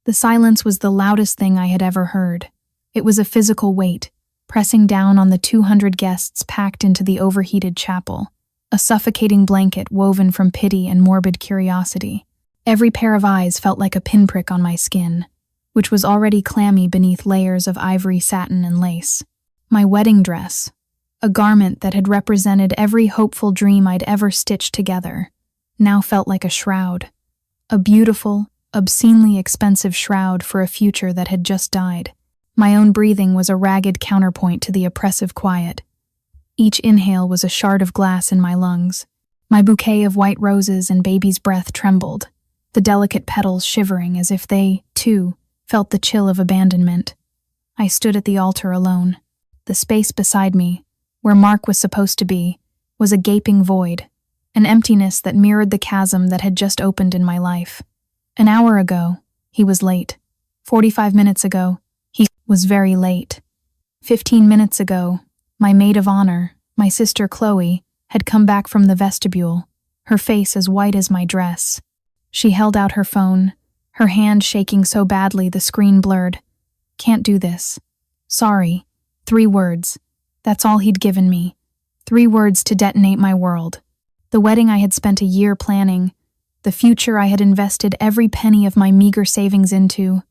The silence was the loudest thing I had ever heard. It was a physical weight, pressing down on the 200 guests packed into the overheated chapel, a suffocating blanket woven from pity and morbid curiosity. Every pair of eyes felt like a pinprick on my skin, which was already clammy beneath layers of ivory satin and lace. My wedding dress, a garment that had represented every hopeful dream I'd ever stitched together, now felt like a shroud. A beautiful, obscenely expensive shroud for a future that had just died. My own breathing was a ragged counterpoint to the oppressive quiet. Each inhale was a shard of glass in my lungs. My bouquet of white roses and baby's breath trembled, the delicate petals shivering as if they, too, felt the chill of abandonment. I stood at the altar alone. The space beside me, where Mark was supposed to be, was a gaping void, an emptiness that mirrored the chasm that had just opened in my life. An hour ago, he was late. 45 minutes ago, he was very late. 15 minutes ago, my maid of honor, my sister Chloe, had come back from the vestibule, her face as white as my dress. She held out her phone, her hand shaking so badly the screen blurred. "Can't do this. Sorry." 3 words. That's all he'd given me. 3 words to detonate my world. The wedding I had spent a year planning, the future I had invested every penny of my meager savings into,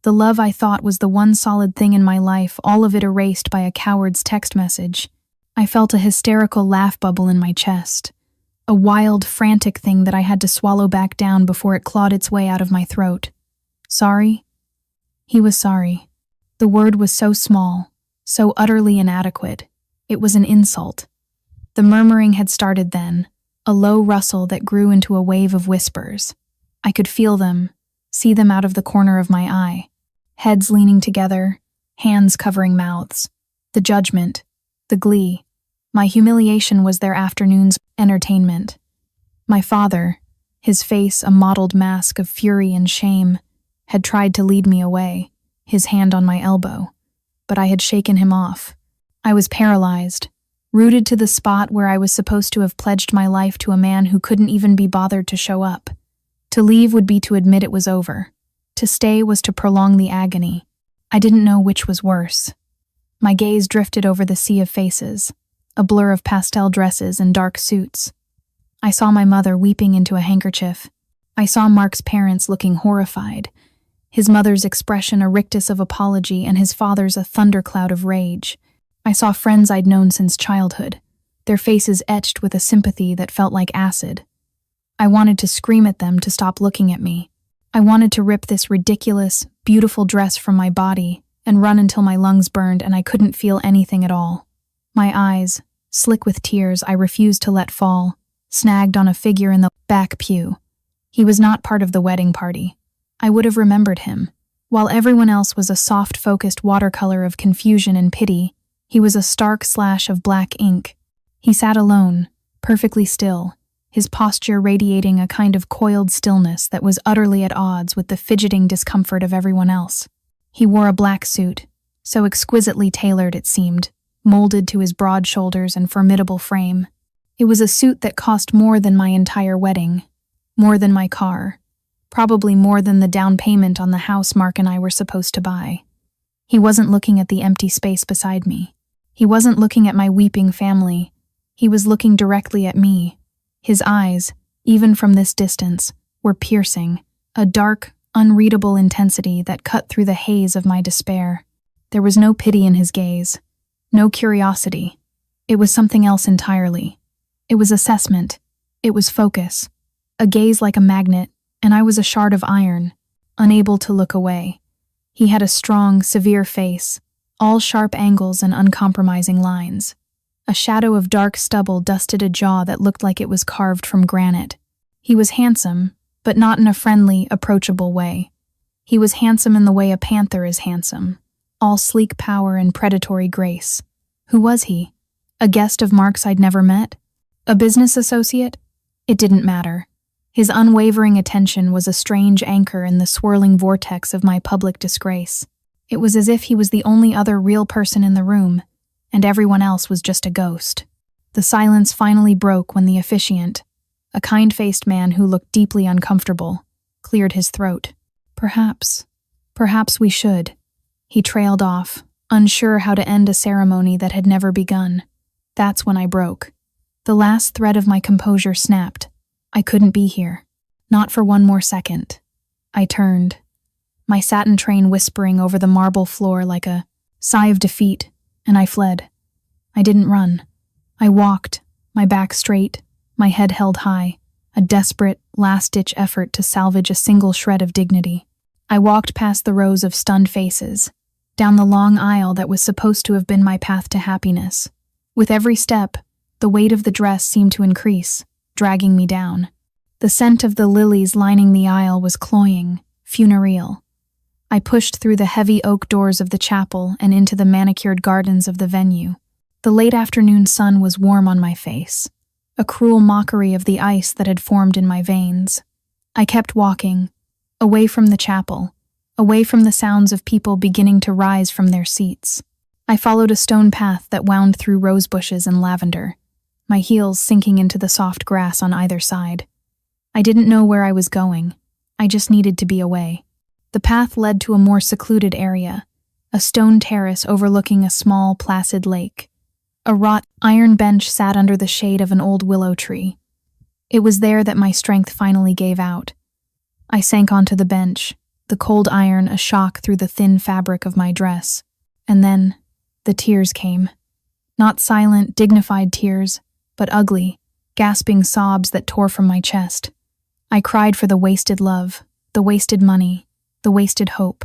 the love I thought was the one solid thing in my life, all of it erased by a coward's text message. I felt a hysterical laugh bubble in my chest, a wild, frantic thing that I had to swallow back down before it clawed its way out of my throat. Sorry? He was sorry. The word was so small, so utterly inadequate. It was an insult. The murmuring had started then, a low rustle that grew into a wave of whispers. I could feel them, see them out of the corner of my eye. Heads leaning together, hands covering mouths. The judgment, the glee. My humiliation was their afternoon's entertainment. My father, his face a mottled mask of fury and shame, had tried to lead me away, his hand on my elbow, but I had shaken him off. I was paralyzed, rooted to the spot where I was supposed to have pledged my life to a man who couldn't even be bothered to show up. To leave would be to admit it was over. To stay was to prolong the agony. I didn't know which was worse. My gaze drifted over the sea of faces, a blur of pastel dresses and dark suits. I saw my mother weeping into a handkerchief. I saw Mark's parents looking horrified, his mother's expression a rictus of apology and his father's a thundercloud of rage. I saw friends I'd known since childhood, their faces etched with a sympathy that felt like acid. I wanted to scream at them to stop looking at me. I wanted to rip this ridiculous, beautiful dress from my body and run until my lungs burned and I couldn't feel anything at all. My eyes, slick with tears I refused to let fall, snagged on a figure in the back pew. He was not part of the wedding party. I would have remembered him. While everyone else was a soft-focused watercolor of confusion and pity, he was a stark slash of black ink. He sat alone, perfectly still, his posture radiating a kind of coiled stillness that was utterly at odds with the fidgeting discomfort of everyone else. He wore a black suit, so exquisitely tailored it seemed, molded to his broad shoulders and formidable frame. It was a suit that cost more than my entire wedding, more than my car, probably more than the down payment on the house Mark and I were supposed to buy. He wasn't looking at the empty space beside me. He wasn't looking at my weeping family. He was looking directly at me. His eyes, even from this distance, were piercing, a dark, unreadable intensity that cut through the haze of my despair. There was no pity in his gaze, no curiosity. It was something else entirely. It was assessment. It was focus. A gaze like a magnet, and I was a shard of iron, unable to look away. He had a strong, severe face, all sharp angles and uncompromising lines. A shadow of dark stubble dusted a jaw that looked like it was carved from granite. He was handsome, but not in a friendly, approachable way. He was handsome in the way a panther is handsome, all sleek power and predatory grace. Who was he? A guest of Mark's I'd never met? A business associate? It didn't matter. His unwavering attention was a strange anchor in the swirling vortex of my public disgrace. It was as if he was the only other real person in the room, and everyone else was just a ghost. The silence finally broke when the officiant, a kind-faced man who looked deeply uncomfortable, cleared his throat. "Perhaps," Perhaps we should. He trailed off, unsure how to end a ceremony that had never begun. That's when I broke. The last thread of my composure snapped. I couldn't be here. Not for one more second. I turned, my satin train whispering over the marble floor like a sigh of defeat, and I fled. I didn't run. I walked, my back straight, my head held high, a desperate, last-ditch effort to salvage a single shred of dignity. I walked past the rows of stunned faces, down the long aisle that was supposed to have been my path to happiness. With every step, the weight of the dress seemed to increase, dragging me down. The scent of the lilies lining the aisle was cloying, funereal. I pushed through the heavy oak doors of the chapel and into the manicured gardens of the venue. The late afternoon sun was warm on my face, a cruel mockery of the ice that had formed in my veins. I kept walking, away from the chapel, away from the sounds of people beginning to rise from their seats. I followed a stone path that wound through rose bushes and lavender, my heels sinking into the soft grass on either side. I didn't know where I was going. I just needed to be away. The path led to a more secluded area, a stone terrace overlooking a small, placid lake. A wrought iron bench sat under the shade of an old willow tree. It was there that my strength finally gave out. I sank onto the bench, the cold iron a shock through the thin fabric of my dress. And then, the tears came. Not silent, dignified tears, but ugly, gasping sobs that tore from my chest. I cried for the wasted love, the wasted money, the wasted hope.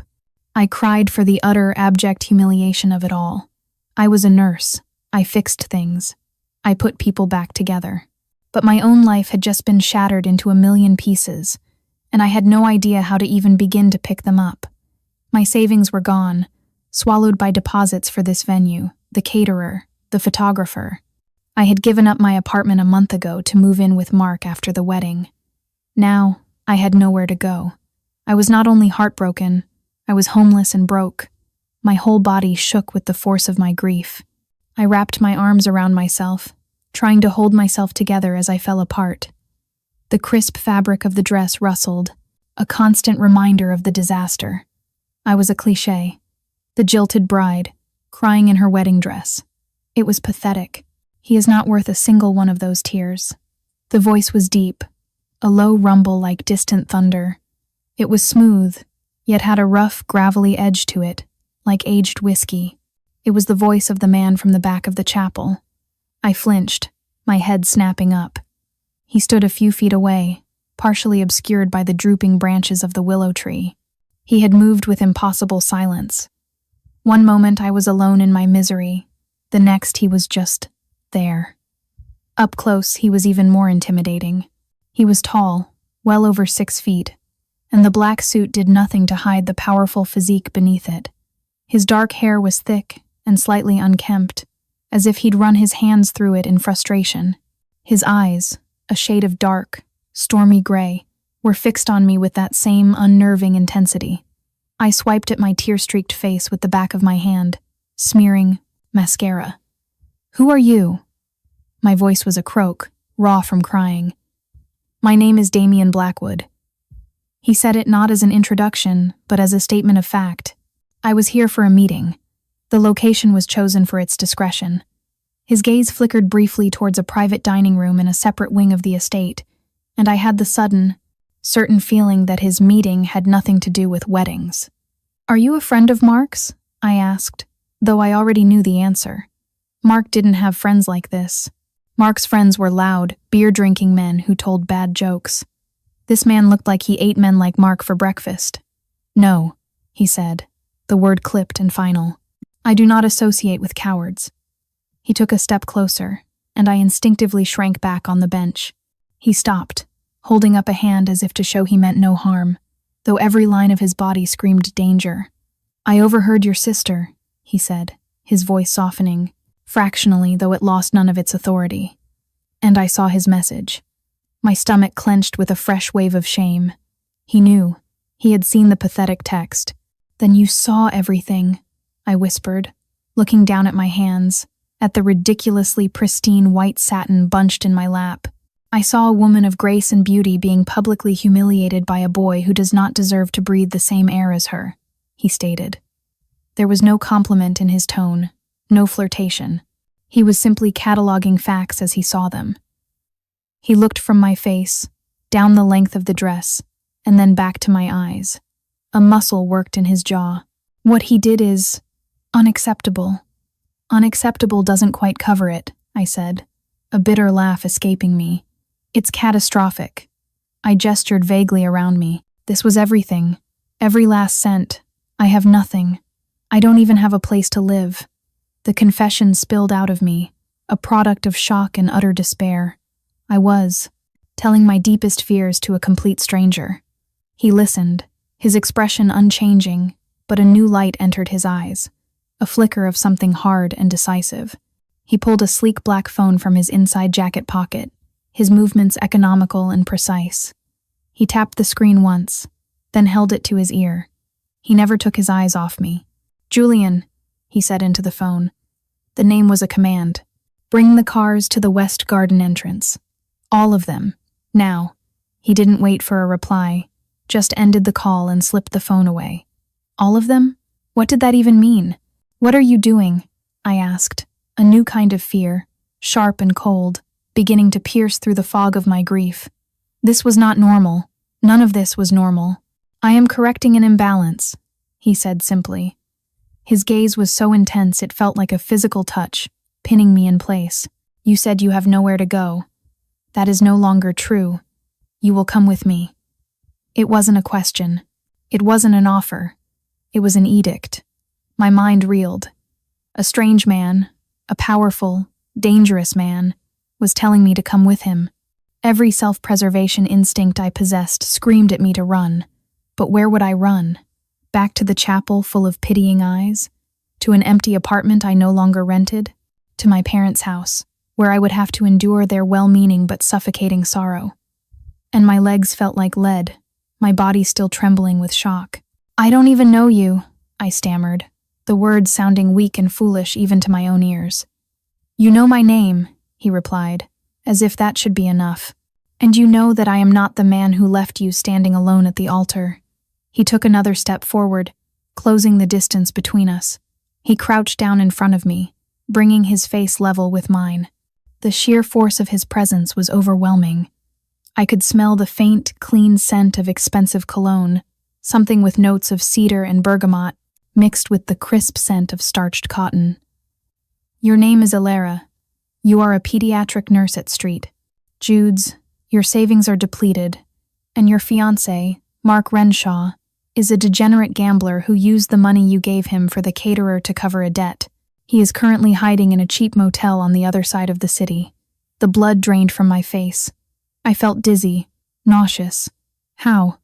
I cried for the utter, abject humiliation of it all. I was a nurse. I fixed things. I put people back together. But my own life had just been shattered into a million pieces, and I had no idea how to even begin to pick them up. My savings were gone, swallowed by deposits for this venue, the caterer, the photographer. I had given up my apartment a month ago to move in with Mark after the wedding. Now, I had nowhere to go. I was not only heartbroken, I was homeless and broke. My whole body shook with the force of my grief. I wrapped my arms around myself, trying to hold myself together as I fell apart. The crisp fabric of the dress rustled, a constant reminder of the disaster. I was a cliché, the jilted bride, crying in her wedding dress. It was pathetic. He is not worth a single one of those tears. The voice was deep, a low rumble like distant thunder. It was smooth, yet had a rough, gravelly edge to it, like aged whiskey. It was the voice of the man from the back of the chapel. I flinched, my head snapping up. He stood a few feet away, partially obscured by the drooping branches of the willow tree. He had moved with impossible silence. One moment I was alone in my misery, the next he was just there. Up close, he was even more intimidating. He was tall, well over 6 feet, and the black suit did nothing to hide the powerful physique beneath it. His dark hair was thick and slightly unkempt, as if he'd run his hands through it in frustration. His eyes, a shade of dark, stormy gray, were fixed on me with that same unnerving intensity. I swiped at my tear-streaked face with the back of my hand, smearing mascara. "Who are you?" My voice was a croak, raw from crying. "My name is Damien Blackwood." He said it not as an introduction, but as a statement of fact. I was here for a meeting. The location was chosen for its discretion. His gaze flickered briefly towards a private dining room in a separate wing of the estate, and I had the sudden, certain feeling that his meeting had nothing to do with weddings. "Are you a friend of Mark's?" I asked, though I already knew the answer. Mark didn't have friends like this. Mark's friends were loud, beer-drinking men who told bad jokes. This man looked like he ate men like Mark for breakfast. "No," he said, the word clipped and final. "I do not associate with cowards." He took a step closer, and I instinctively shrank back on the bench. He stopped, holding up a hand as if to show he meant no harm, though every line of his body screamed danger. "I overheard your sister," he said, his voice softening, fractionally though it lost none of its authority. And I saw his message. My stomach clenched with a fresh wave of shame. He knew. He had seen the pathetic text. "Then you saw everything," I whispered, looking down at my hands, at the ridiculously pristine white satin bunched in my lap. I saw a woman of grace and beauty being publicly humiliated by a boy who does not deserve to breathe the same air as her. he stated. There was no compliment in his tone, no flirtation. He was simply cataloging facts as he saw them. He looked from my face, down the length of the dress, and then back to my eyes. A muscle worked in his jaw. What he did is unacceptable. Unacceptable doesn't quite cover it, I said, a bitter laugh escaping me. It's catastrophic. I gestured vaguely around me. This was everything. Every last cent. I have nothing. I don't even have a place to live. The confession spilled out of me, a product of shock and utter despair. I was telling my deepest fears to a complete stranger. He listened, his expression unchanging, but a new light entered his eyes, a flicker of something hard and decisive. He pulled a sleek black phone from his inside jacket pocket, his movements economical and precise. He tapped the screen once, then held it to his ear. He never took his eyes off me. "Julian," he said into the phone. The name was a command. "Bring the cars to the West Garden entrance. All of them. Now." He didn't wait for a reply, just ended the call and slipped the phone away. All of them? What did that even mean? "What are you doing?" I asked, a new kind of fear, sharp and cold, beginning to pierce through the fog of my grief. This was not normal. None of this was normal. "I am correcting an imbalance," he said simply. His gaze was so intense it felt like a physical touch, pinning me in place. "You said you have nowhere to go. That is no longer true. You will come with me." It wasn't a question. It wasn't an offer. It was an edict. My mind reeled. A strange man, a powerful, dangerous man, was telling me to come with him. Every self-preservation instinct I possessed screamed at me to run. But where would I run? Back to the chapel full of pitying eyes? To an empty apartment I no longer rented? To my parents' house, where I would have to endure their well-meaning but suffocating sorrow? And my legs felt like lead, my body still trembling with shock. "I don't even know you," I stammered, the words sounding weak and foolish even to my own ears. "You know my name," he replied, as if that should be enough. "And you know that I am not the man who left you standing alone at the altar." He took another step forward, closing the distance between us. He crouched down in front of me, bringing his face level with mine. The sheer force of his presence was overwhelming. I could smell the faint, clean scent of expensive cologne, something with notes of cedar and bergamot, mixed with the crisp scent of starched cotton. "Your name is Alara. You are a pediatric nurse at Street. Jude's, your savings are depleted, and your fiancé, Mark Renshaw, is a degenerate gambler who used the money you gave him for the caterer to cover a debt. He is currently hiding in a cheap motel on the other side of the city." The blood drained from my face. I felt dizzy, nauseous. How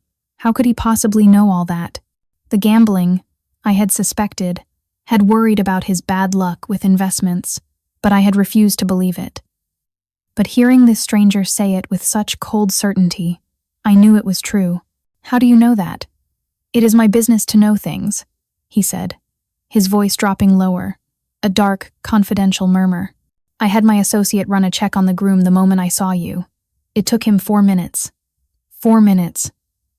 could he possibly know all that? The gambling, I had suspected, had worried about his bad luck with investments, but I had refused to believe it. But hearing this stranger say it with such cold certainty, I knew it was true. "How do you know that?" "It is my business to know things," he said, his voice dropping lower, a dark, confidential murmur. "I had my associate run a check on the groom the moment I saw you. It took him 4 minutes. 4 minutes.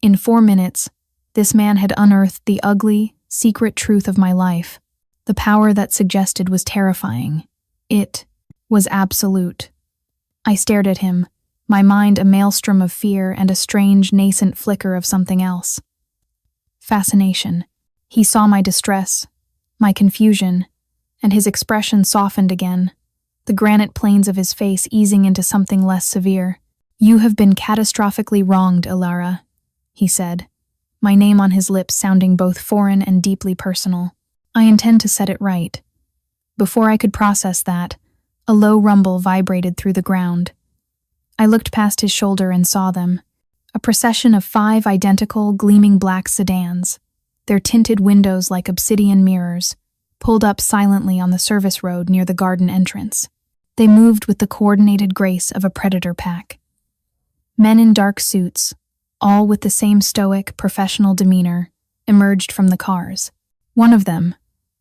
In 4 minutes, this man had unearthed the ugly, secret truth of my life. The power that suggested was terrifying. It was absolute." I stared at him, my mind a maelstrom of fear and a strange, nascent flicker of something else. Fascination. He saw my distress, my confusion, and his expression softened again, the granite planes of his face easing into something less severe. "You have been catastrophically wronged, Alara," he said, my name on his lips sounding both foreign and deeply personal. "I intend to set it right." Before I could process that, a low rumble vibrated through the ground. I looked past his shoulder and saw them, a procession of 5 identical, gleaming black sedans, their tinted windows like obsidian mirrors, pulled up silently on the service road near the garden entrance. They moved with the coordinated grace of a predator pack. Men in dark suits, all with the same stoic, professional demeanor, emerged from the cars. One of them,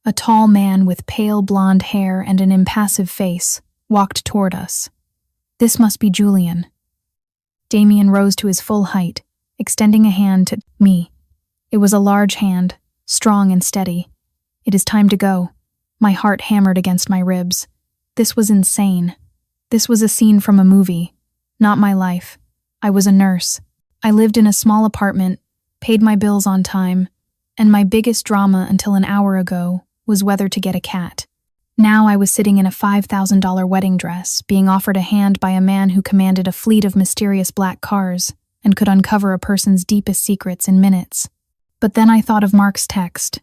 a tall man with pale blonde hair and an impassive face, walked toward us. This must be Julian. Damien rose to his full height, extending a hand to me. It was a large hand, strong and steady. "It is time to go." My heart hammered against my ribs. This was insane. This was a scene from a movie, not my life. I was a nurse. I lived in a small apartment, paid my bills on time, and my biggest drama until an hour ago was whether to get a cat. Now I was sitting in a $5,000 wedding dress, being offered a hand by a man who commanded a fleet of mysterious black cars and could uncover a person's deepest secrets in minutes. But then I thought of Mark's text.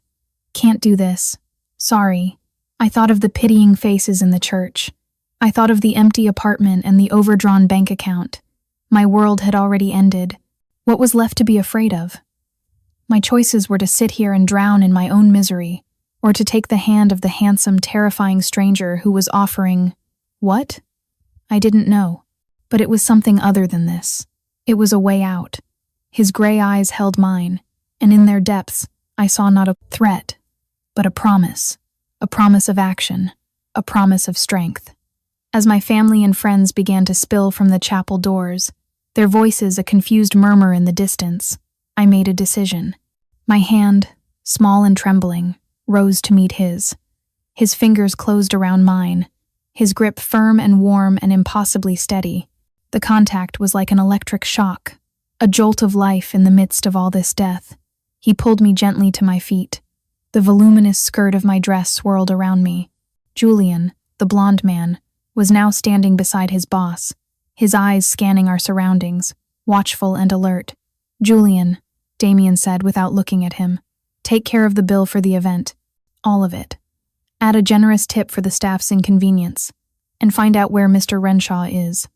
"Can't do this. Sorry." I thought of the pitying faces in the church. I thought of the empty apartment and the overdrawn bank account. My world had already ended. What was left to be afraid of? My choices were to sit here and drown in my own misery, or to take the hand of the handsome, terrifying stranger who was offering... what? I didn't know. But it was something other than this. It was a way out. His gray eyes held mine, and in their depths I saw not a threat, but a promise of action, a promise of strength. As my family and friends began to spill from the chapel doors, their voices a confused murmur in the distance, I made a decision. My hand, small and trembling, rose to meet his. His fingers closed around mine, his grip firm and warm and impossibly steady. The contact was like an electric shock, a jolt of life in the midst of all this death. He pulled me gently to my feet. The voluminous skirt of my dress swirled around me. Julian, the blonde man, was now standing beside his boss, his eyes scanning our surroundings, watchful and alert. "Julian," Damien said without looking at him, "take care of the bill for the event. All of it. Add a generous tip for the staff's inconvenience. And find out where Mr. Renshaw is.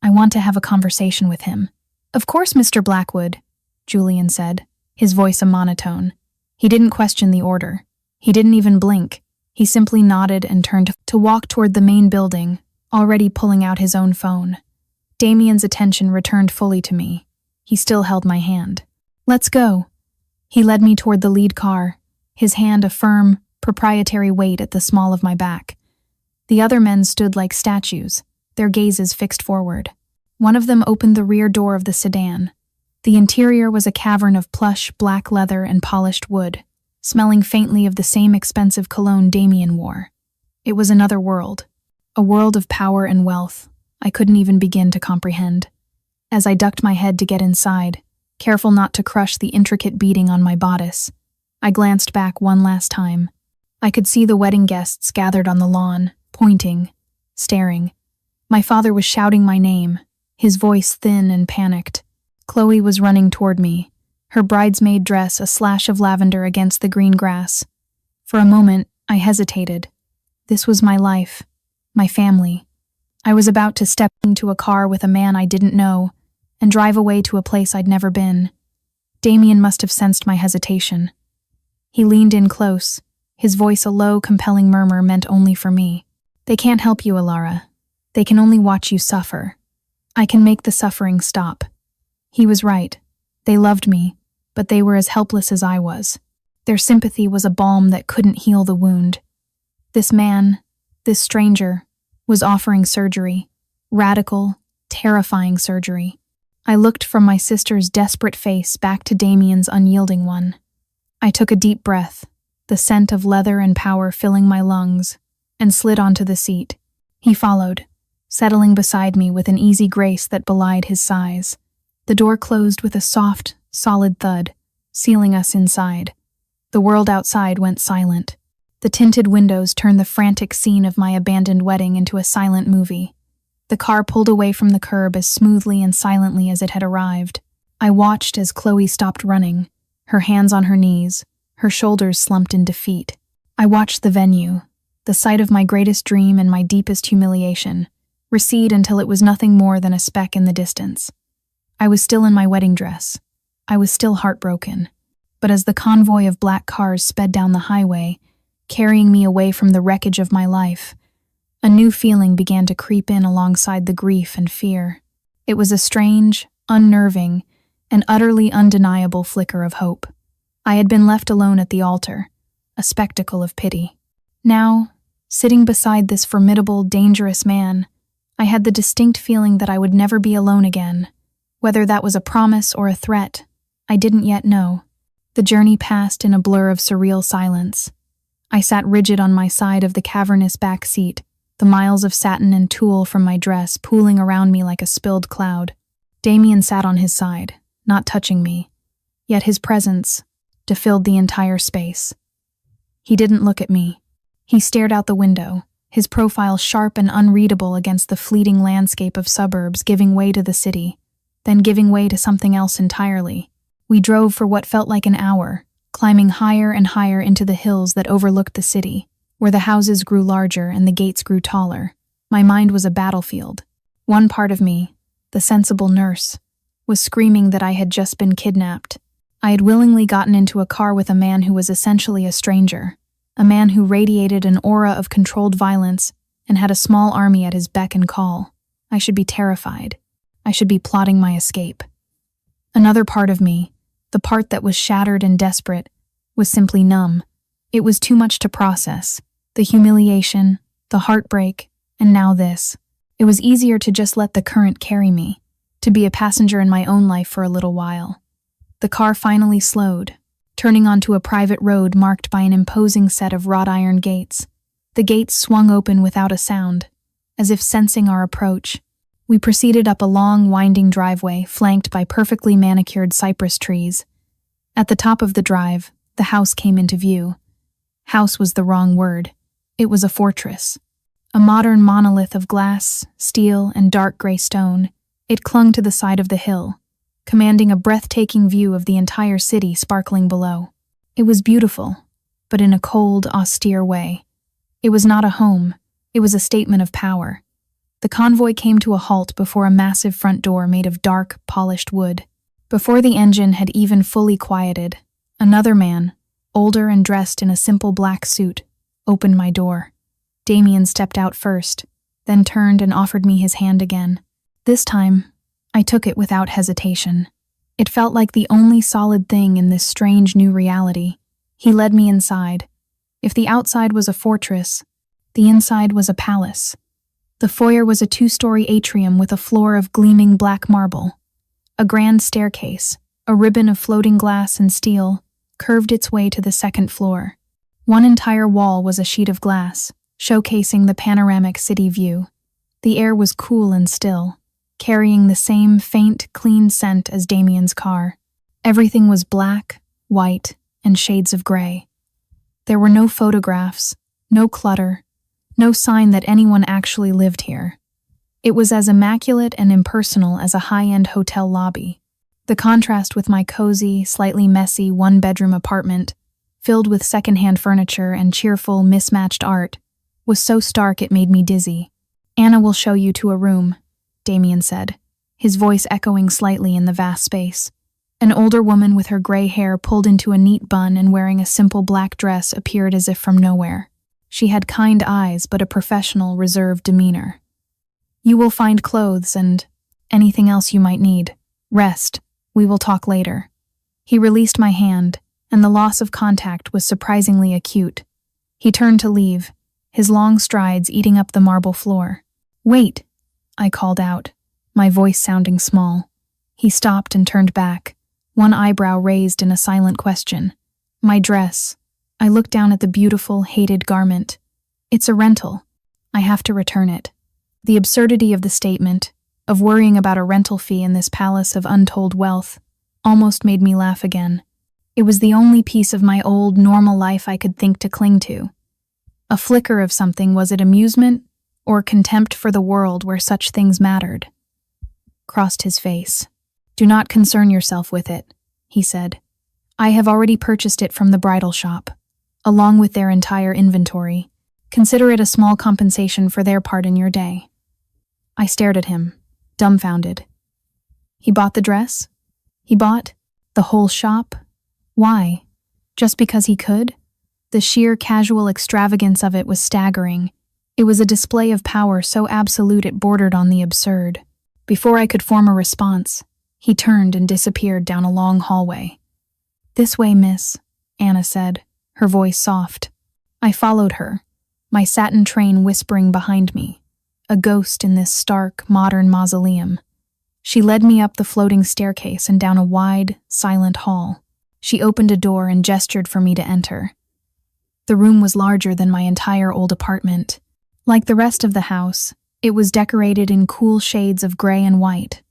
I want to have a conversation with him." "Of course, Mr. Blackwood," Julian said, his voice a monotone. He didn't question the order. He didn't even blink. He simply nodded and turned to walk toward the main building, already pulling out his own phone. Damien's attention returned fully to me. He still held my hand. "Let's go." He led me toward the lead car, his hand a firm, proprietary weight at the small of my back. The other men stood like statues, their gazes fixed forward. One of them opened the rear door of the sedan. The interior was a cavern of plush, black leather and polished wood, smelling faintly of the same expensive cologne Damien wore. It was another world, a world of power and wealth I couldn't even begin to comprehend. As I ducked my head to get inside, careful not to crush the intricate beading on my bodice, I glanced back one last time. I could see the wedding guests gathered on the lawn, pointing, staring. My father was shouting my name, his voice thin and panicked. Chloe was running toward me, her bridesmaid dress a slash of lavender against the green grass. For a moment, I hesitated. This was my life, my family. I was about to step into a car with a man I didn't know and drive away to a place I'd never been. Damien must have sensed my hesitation. He leaned in close, his voice a low, compelling murmur meant only for me. "They can't help you, Alara. They can only watch you suffer. I can make the suffering stop." He was right. They loved me, but they were as helpless as I was. Their sympathy was a balm that couldn't heal the wound. This man, this stranger, was offering surgery. Radical, terrifying surgery. I looked from my sister's desperate face back to Damien's unyielding one. I took a deep breath, the scent of leather and power filling my lungs, and slid onto the seat. He followed, settling beside me with an easy grace that belied his size. The door closed with a soft, solid thud, sealing us inside. The world outside went silent. The tinted windows turned the frantic scene of my abandoned wedding into a silent movie. The car pulled away from the curb as smoothly and silently as it had arrived. I watched as Chloe stopped running, her hands on her knees, her shoulders slumped in defeat. I watched the venue, the site of my greatest dream and my deepest humiliation, recede until it was nothing more than a speck in the distance. I was still in my wedding dress. I was still heartbroken. But as the convoy of black cars sped down the highway, carrying me away from the wreckage of my life, a new feeling began to creep in alongside the grief and fear. It was a strange, unnerving, and utterly undeniable flicker of hope. I had been left alone at the altar, a spectacle of pity. Now, sitting beside this formidable, dangerous man, I had the distinct feeling that I would never be alone again. Whether that was a promise or a threat, I didn't yet know. The journey passed in a blur of surreal silence. I sat rigid on my side of the cavernous back seat, the miles of satin and tulle from my dress pooling around me like a spilled cloud. Damien sat on his side, not touching me, yet his presence filled the entire space. He didn't look at me. He stared out the window, his profile sharp and unreadable against the fleeting landscape of suburbs giving way to the city, then giving way to something else entirely. We drove for what felt like an hour, climbing higher and higher into the hills that overlooked the city, where the houses grew larger and the gates grew taller. My mind was a battlefield. One part of me, the sensible nurse, was screaming that I had just been kidnapped. I had willingly gotten into a car with a man who was essentially a stranger, a man who radiated an aura of controlled violence and had a small army at his beck and call. I should be terrified. I should be plotting my escape. Another part of me, the part that was shattered and desperate, was simply numb. It was too much to process. The humiliation, the heartbreak, and now this. It was easier to just let the current carry me, to be a passenger in my own life for a little while. The car finally slowed, turning onto a private road marked by an imposing set of wrought iron gates. The gates swung open without a sound, as if sensing our approach. We proceeded up a long, winding driveway flanked by perfectly manicured cypress trees. At the top of the drive, the house came into view. House was the wrong word. It was a fortress. A modern monolith of glass, steel, and dark gray stone, it clung to the side of the hill, commanding a breathtaking view of the entire city sparkling below. It was beautiful, but in a cold, austere way. It was not a home. It was a statement of power. The convoy came to a halt before a massive front door made of dark, polished wood. Before the engine had even fully quieted, another man, older and dressed in a simple black suit, opened my door. Damien stepped out first, then turned and offered me his hand again. This time, I took it without hesitation. It felt like the only solid thing in this strange new reality. He led me inside. If the outside was a fortress, the inside was a palace. The foyer was a 2-story atrium with a floor of gleaming black marble. A grand staircase, a ribbon of floating glass and steel, curved its way to the second floor. One entire wall was a sheet of glass, showcasing the panoramic city view. The air was cool and still, carrying the same faint, clean scent as Damien's car. Everything was black, white, and shades of gray. There were no photographs, no clutter, no sign that anyone actually lived here. It was as immaculate and impersonal as a high-end hotel lobby. The contrast with my cozy, slightly messy one-bedroom apartment, filled with secondhand furniture and cheerful, mismatched art, was so stark it made me dizzy. "Anna will show you to a room," Damien said, his voice echoing slightly in the vast space. An older woman with her gray hair pulled into a neat bun and wearing a simple black dress appeared as if from nowhere. She had kind eyes but a professional, reserved demeanor. "You will find clothes and anything else you might need. Rest. We will talk later." He released my hand, and the loss of contact was surprisingly acute. He turned to leave, his long strides eating up the marble floor. "Wait," I called out, my voice sounding small. He stopped and turned back, one eyebrow raised in a silent question. "My dress." I looked down at the beautiful, hated garment. "It's a rental. I have to return it." The absurdity of the statement, of worrying about a rental fee in this palace of untold wealth, almost made me laugh again. It was the only piece of my old, normal life I could think to cling to. A flicker of something, was it amusement or contempt for the world where such things mattered? Crossed his face. "Do not concern yourself with it," he said. "I have already purchased it from the bridal shop, along with their entire inventory. Consider it a small compensation for their part in your day." I stared at him, dumbfounded. He bought the dress? He bought the whole shop? Why? Just because he could? The sheer casual extravagance of it was staggering. It was a display of power so absolute it bordered on the absurd. Before I could form a response, he turned and disappeared down a long hallway. "This way, miss," Anna said, her voice soft. I followed her, my satin train whispering behind me, a ghost in this stark, modern mausoleum. She led me up the floating staircase and down a wide, silent hall. She opened a door and gestured for me to enter. The room was larger than my entire old apartment. Like the rest of the house, it was decorated in cool shades of gray and white,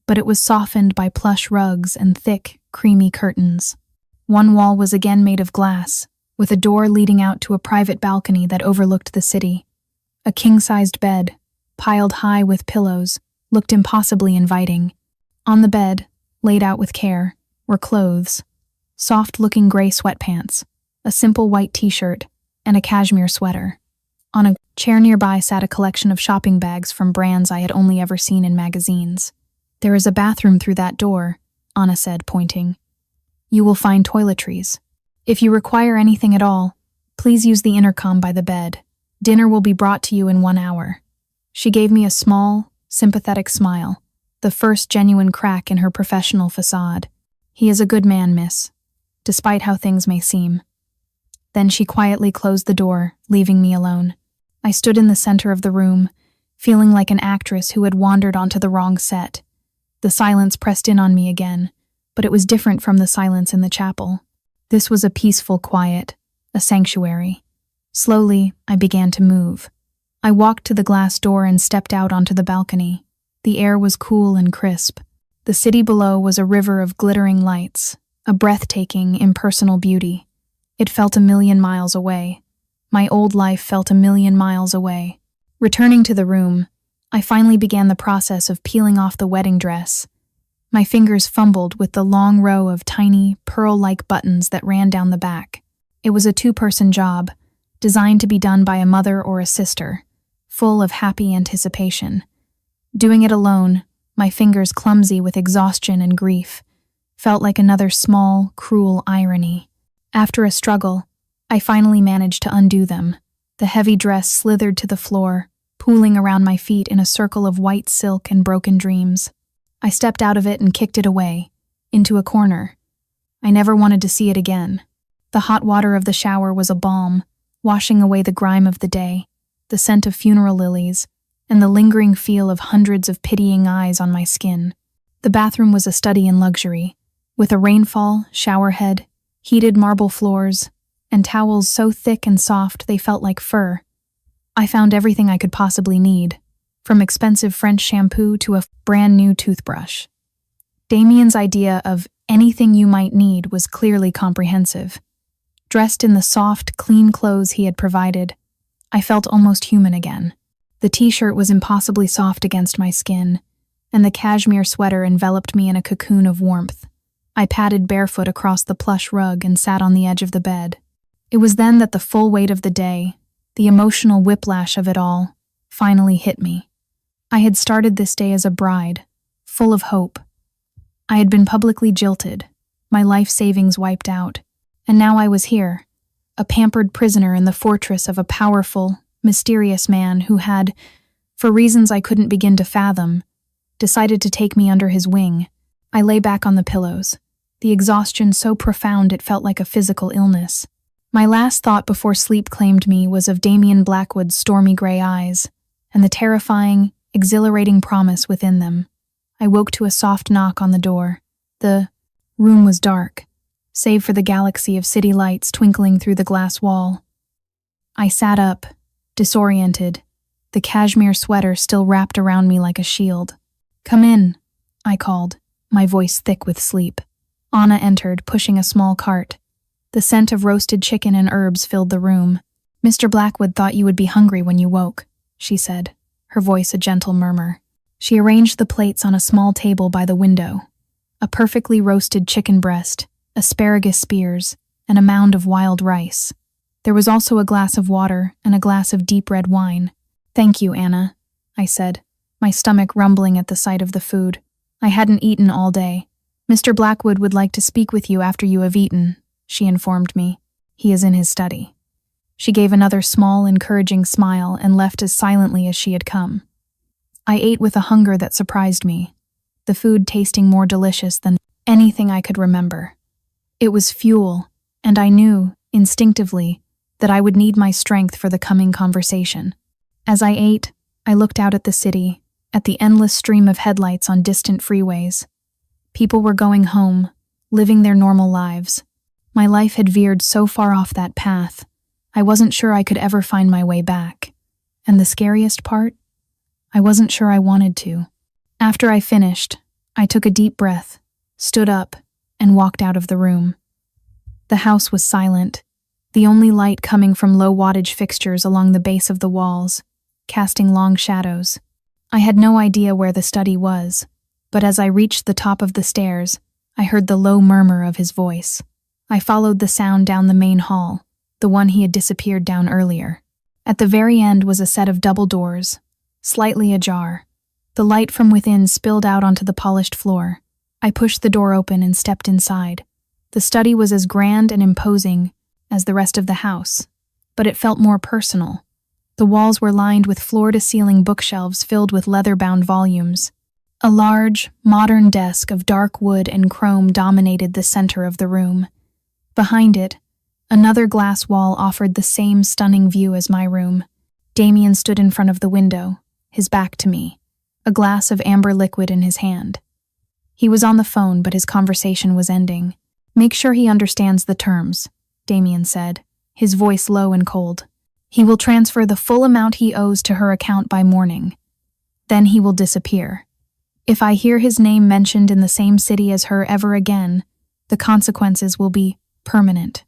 but it was softened by plush rugs and thick, creamy curtains. One wall was again made of glass, with a door leading out to a private balcony that overlooked the city. A king-sized bed, piled high with pillows, looked impossibly inviting. On the bed, laid out with care, were clothes, soft-looking gray sweatpants, a simple white t-shirt, and a cashmere sweater. On a chair nearby sat a collection of shopping bags from brands I had only ever seen in magazines. "There is a bathroom through that door," Anna said, pointing. "You will find toiletries. If you require anything at all, please use the intercom by the bed. Dinner will be brought to you in 1 hour." She gave me a small, sympathetic smile, the first genuine crack in her professional facade. "He is a good man, miss, despite how things may seem." Then she quietly closed the door, leaving me alone. I stood in the center of the room, feeling like an actress who had wandered onto the wrong set. The silence pressed in on me again, but it was different from the silence in the chapel. This was a peaceful quiet, a sanctuary. Slowly, I began to move. I walked to the glass door and stepped out onto the balcony. The air was cool and crisp. The city below was a river of glittering lights, a breathtaking, impersonal beauty. It felt 1,000,000 miles away. My old life felt 1,000,000 miles away. Returning to the room, I finally began the process of peeling off the wedding dress. My fingers fumbled with the long row of tiny, pearl-like buttons that ran down the back. It was a 2-person job, designed to be done by a mother or a sister, full of happy anticipation. Doing it alone, my fingers clumsy with exhaustion and grief, felt like another small, cruel irony. After a struggle, I finally managed to undo them. The heavy dress slithered to the floor, pooling around my feet in a circle of white silk and broken dreams. I stepped out of it and kicked it away, into a corner. I never wanted to see it again. The hot water of the shower was a balm, washing away the grime of the day, the scent of funeral lilies, and the lingering feel of hundreds of pitying eyes on my skin. The bathroom was a study in luxury, with a rainfall, shower head, heated marble floors, and towels so thick and soft they felt like fur. I found everything I could possibly need, from expensive French shampoo to a brand new toothbrush. Damien's idea of anything you might need was clearly comprehensive. Dressed in the soft, clean clothes he had provided, I felt almost human again. The t-shirt was impossibly soft against my skin, and the cashmere sweater enveloped me in a cocoon of warmth. I padded barefoot across the plush rug and sat on the edge of the bed. It was then that the full weight of the day, the emotional whiplash of it all, finally hit me. I had started this day as a bride, full of hope. I had been publicly jilted, my life savings wiped out, and now I was here, a pampered prisoner in the fortress of a powerful, mysterious man who had, for reasons I couldn't begin to fathom, decided to take me under his wing. I lay back on the pillows, the exhaustion so profound it felt like a physical illness. My last thought before sleep claimed me was of Damien Blackwood's stormy gray eyes, and the terrifying, exhilarating promise within them. I woke to a soft knock on the door. The room was dark, save for the galaxy of city lights twinkling through the glass wall. I sat up, disoriented, the cashmere sweater still wrapped around me like a shield. "Come in," I called, my voice thick with sleep. Anna entered, pushing a small cart. The scent of roasted chicken and herbs filled the room. "Mr. Blackwood thought you would be hungry when you woke," she said, her voice a gentle murmur. She arranged the plates on a small table by the window. A perfectly roasted chicken breast, asparagus spears, and a mound of wild rice. There was also a glass of water and a glass of deep red wine. "Thank you, Anna," I said, my stomach rumbling at the sight of the food. I hadn't eaten all day. "Mr. Blackwood would like to speak with you after you have eaten," she informed me. "He is in his study." She gave another small, encouraging smile and left as silently as she had come. I ate with a hunger that surprised me, the food tasting more delicious than anything I could remember. It was fuel, and I knew, instinctively, that I would need my strength for the coming conversation. As I ate, I looked out at the city, at the endless stream of headlights on distant freeways. People were going home, living their normal lives. My life had veered so far off that path, I wasn't sure I could ever find my way back. And the scariest part? I wasn't sure I wanted to. After I finished, I took a deep breath, stood up, and walked out of the room. The house was silent, the only light coming from low-wattage fixtures along the base of the walls, casting long shadows. I had no idea where the study was, but as I reached the top of the stairs, I heard the low murmur of his voice. I followed the sound down the main hall, the one he had disappeared down earlier. At the very end was a set of double doors, slightly ajar. The light from within spilled out onto the polished floor. I pushed the door open and stepped inside. The study was as grand and imposing as the rest of the house, but it felt more personal. The walls were lined with floor-to-ceiling bookshelves filled with leather-bound volumes. A large, modern desk of dark wood and chrome dominated the center of the room. Behind it, another glass wall offered the same stunning view as my room. Damien stood in front of the window, his back to me, a glass of amber liquid in his hand. He was on the phone, but his conversation was ending. "Make sure he understands the terms," Damien said, his voice low and cold. "He will transfer the full amount he owes to her account by morning. Then he will disappear. If I hear his name mentioned in the same city as her ever again, the consequences will be permanent.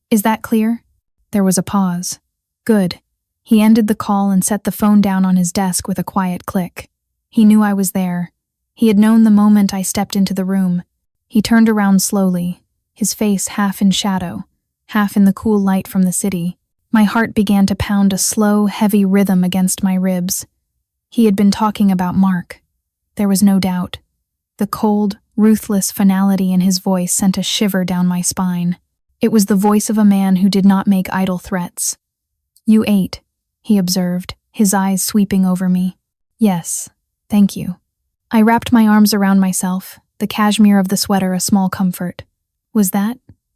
Is that clear?" There was a pause. Good. He ended the call and set the phone down on his desk with a quiet click. He knew I was there. He had known the moment I stepped into the room. He turned around slowly, his face half in shadow, half in the cool light from the city. My heart began to pound a slow, heavy rhythm against my ribs. He had been talking about Mark. There was no doubt. The cold, ruthless finality in his voice sent a shiver down my spine. It was the voice of a man who did not make idle threats. "You ate," he observed, his eyes sweeping over me. "Yes, thank you." I wrapped my arms around myself, the cashmere of the sweater a small comfort.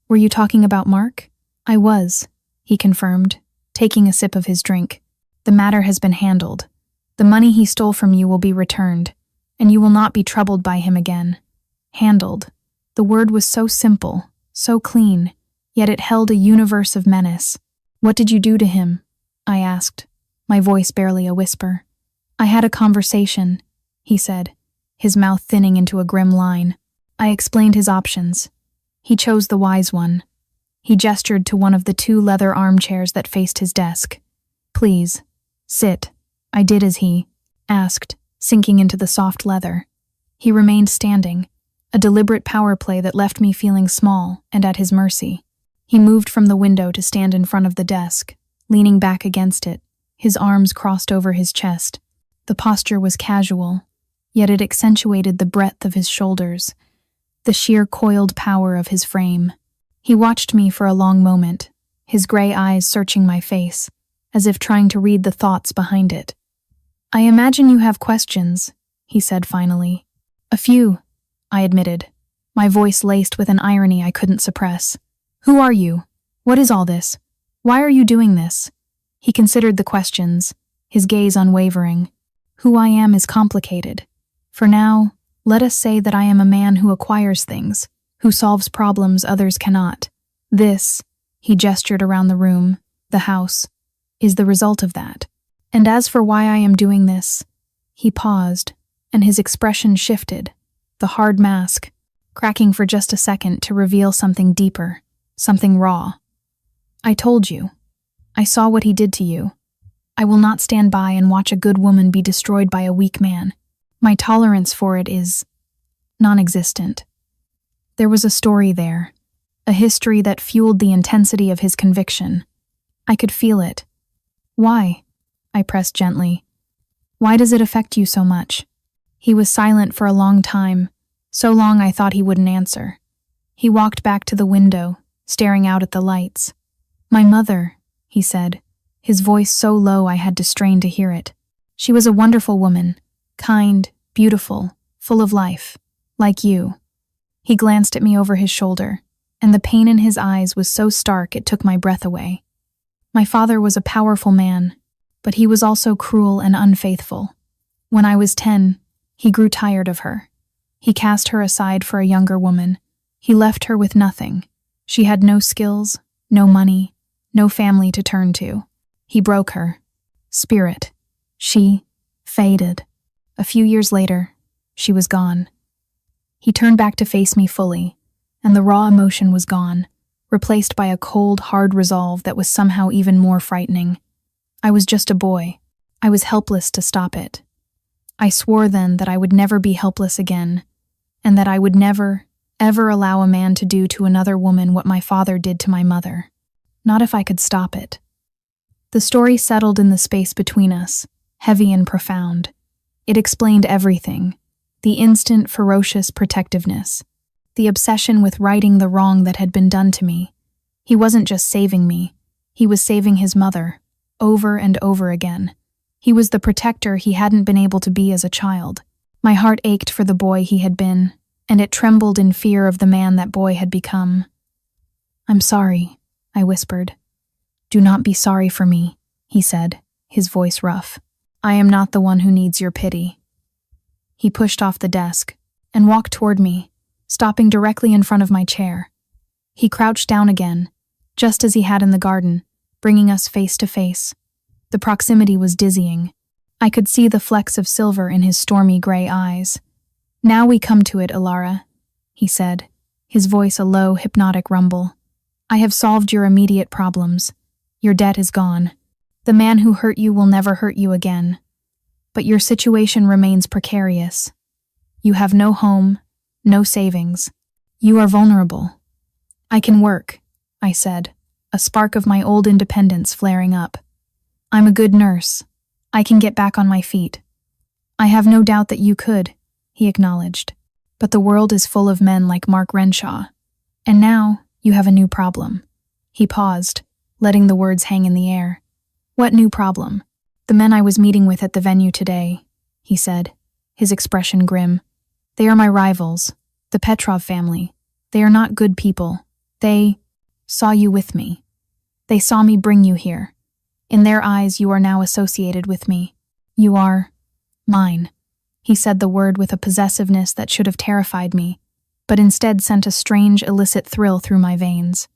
Were you talking about Mark?" "I was," he confirmed, taking a sip of his drink. "The matter has been handled. The money he stole from you will be returned, and you will not be troubled by him again." Handled. The word was so simple, so clean, yet it held a universe of menace. "What did you do to him?" I asked, my voice barely a whisper. "I had a conversation," he said, his mouth thinning into a grim line. I explained his options. He chose the wise one. He gestured to one of the 2 leather armchairs that faced his desk. "Please, sit." I did as he asked, sinking into the soft leather. He remained standing, a deliberate power play that left me feeling small and at his mercy. He moved from the window to stand in front of the desk, leaning back against it, his arms crossed over his chest. The posture was casual, yet it accentuated the breadth of his shoulders, the sheer coiled power of his frame. He watched me for a long moment, his gray eyes searching my face, as if trying to read the thoughts behind it. "I imagine you have questions," he said finally. "A few," I admitted, my voice laced with an irony I couldn't suppress. "Who are you? What is all this? Why are you doing this?" He considered the questions, his gaze unwavering. "Who I am is complicated. For now, let us say that I am a man who acquires things, who solves problems others cannot. This," he gestured around the room, the house, "is the result of that. And as for why I am doing this," he paused, and his expression shifted, the hard mask, cracking for just a second to reveal something deeper, something raw. "I told you. I saw what he did to you. I will not stand by and watch a good woman be destroyed by a weak man. My tolerance for it is non-existent." There was a story there, a history that fueled the intensity of his conviction. I could feel it. "Why?" I pressed gently. "Why does it affect you so much?" He was silent for a long time, so long I thought he wouldn't answer. He walked back to the window, staring out at the lights. "My mother," he said, his voice so low I had to strain to hear it. "She was a wonderful woman, kind, beautiful, full of life, like you." He glanced at me over his shoulder, and the pain in his eyes was so stark it took my breath away. "My father was a powerful man, but he was also cruel and unfaithful. When I was 10, he grew tired of her. He cast her aside for a younger woman, He left her with nothing. She had no skills, no money, no family to turn to. He broke her. Spirit. She faded. A few years later, she was gone. He turned back to face me fully, and the raw emotion was gone, replaced by a cold, hard resolve that was somehow even more frightening. I was just a boy. I was helpless to stop it. I swore then that I would never be helpless again, and that I would never, ever allow a man to do to another woman what my father did to my mother. Not if I could stop it. The story settled in the space between us, heavy and profound. It explained everything. The instant, ferocious protectiveness. The obsession with righting the wrong that had been done to me. He wasn't just saving me. He was saving his mother, over and over again. He was the protector he hadn't been able to be as a child. My heart ached for the boy he had been, and it trembled in fear of the man that boy had become. "I'm sorry," I whispered. "Do not be sorry for me," he said, his voice rough. "I am not the one who needs your pity." He pushed off the desk and walked toward me, stopping directly in front of my chair. He crouched down again, just as he had in the garden, bringing us face to face. The proximity was dizzying. I could see the flecks of silver in his stormy gray eyes. "Now we come to it, Alara," he said, his voice a low, hypnotic rumble. "I have solved your immediate problems. Your debt is gone. The man who hurt you will never hurt you again. But your situation remains precarious. You have no home, no savings. You are vulnerable." "I can work," I said, a spark of my old independence flaring up. "I'm a good nurse. I can get back on my feet." "I have no doubt that you could," he acknowledged. "But the world is full of men like Mark Renshaw. And now you have a new problem." He paused, letting the words hang in the air. "What new problem?" "The men I was meeting with at the venue today," he said, his expression grim. "They are my rivals, the Petrov family. They are not good people. They saw you with me. They saw me bring you here. In their eyes, you are now associated with me. You are mine." He said the word with a possessiveness that should have terrified me, but instead sent a strange, illicit thrill through my veins.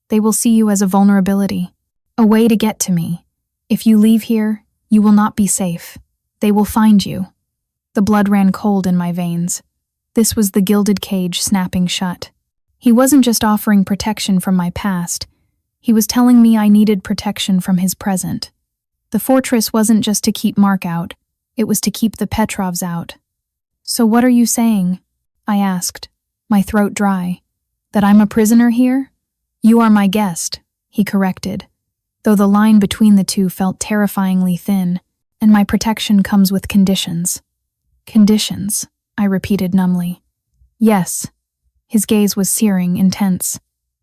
"They will see you as a vulnerability, a way to get to me. If you leave here, you will not be safe. They will find you." The blood ran cold in my veins. This was the gilded cage snapping shut. He wasn't just offering protection from my past. He was telling me I needed protection from his present. The fortress wasn't just to keep Mark out. It was to keep the Petrovs out. "So what are you saying?" I asked, my throat dry. "That I'm a prisoner here?" "You are my guest," he corrected, though the line between the two felt terrifyingly thin, "and my protection comes with conditions." "Conditions," I repeated numbly. "Yes." His gaze was searing, intense.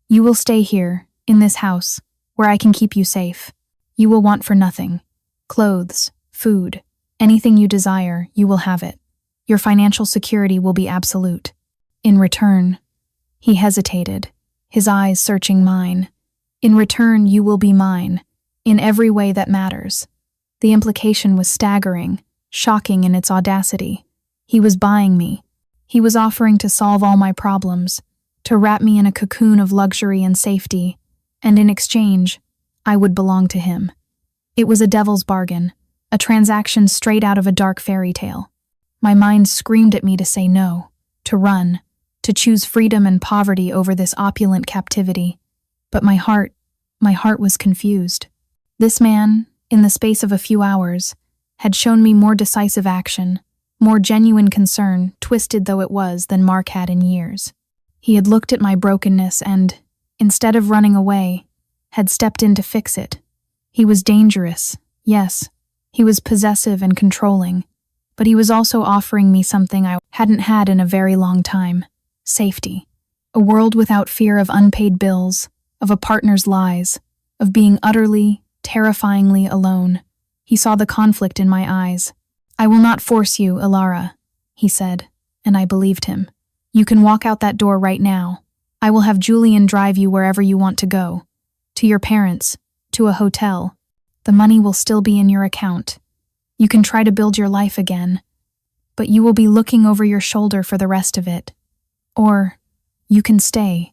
"You will stay here, in this house, where I can keep you safe. You will want for nothing. Clothes, food, anything you desire, you will have it. Your financial security will be absolute. In return," he hesitated, his eyes searching mine. "In return, you will be mine, in every way that matters." The implication was staggering, shocking in its audacity. He was buying me. He was offering to solve all my problems, to wrap me in a cocoon of luxury and safety, and in exchange, I would belong to him. It was a devil's bargain, a transaction straight out of a dark fairy tale. My mind screamed at me to say no, to run, to choose freedom and poverty over this opulent captivity. But my heart was confused. This man, in the space of a few hours, had shown me more decisive action, more genuine concern, twisted though it was, than Mark had in years. He had looked at my brokenness and, instead of running away, had stepped in to fix it. He was dangerous, yes. He was possessive and controlling, but he was also offering me something I hadn't had in a very long time: safety. A world without fear of unpaid bills, of a partner's lies, of being utterly, terrifyingly alone. He saw the conflict in my eyes. "I will not force you, Alara," he said, and I believed him. "You can walk out that door right now. I will have Julian drive you wherever you want to go. To your parents, to a hotel. The money will still be in your account. You can try to build your life again, but you will be looking over your shoulder for the rest of it. Or You can stay.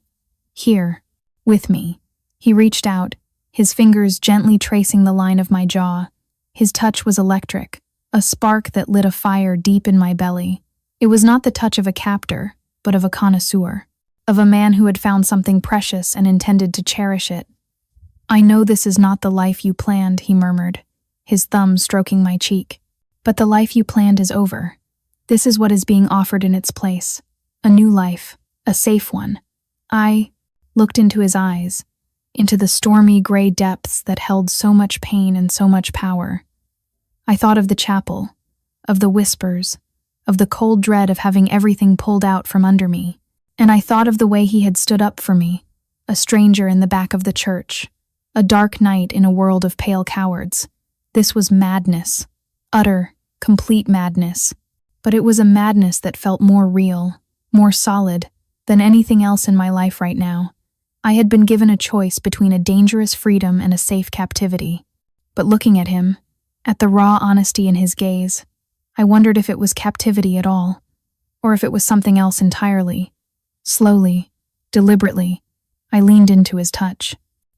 Here. With me. He reached out, his fingers gently tracing the line of my jaw. His touch was electric, a spark that lit a fire deep in my belly. It was not the touch of a captor, but of a connoisseur, of a man who had found something precious and intended to cherish it. I know this is not the life you planned, he murmured, his thumb stroking my cheek. But the life you planned is over. This is what is being offered in its place. A new life, a safe one. I looked into his eyes, into the stormy gray depths that held so much pain and so much power. I thought of the chapel, of the whispers, of the cold dread of having everything pulled out from under me, and I thought of the way he had stood up for me, a stranger in the back of the church, a dark night in a world of pale cowards. This was madness, utter, complete madness, but it was a madness that felt more real, more solid, than anything else in my life right now. I had been given a choice between a dangerous freedom and a safe captivity. But looking at him, at the raw honesty in his gaze, I wondered if it was captivity at all, or if it was something else entirely. Slowly, deliberately, I leaned into his touch.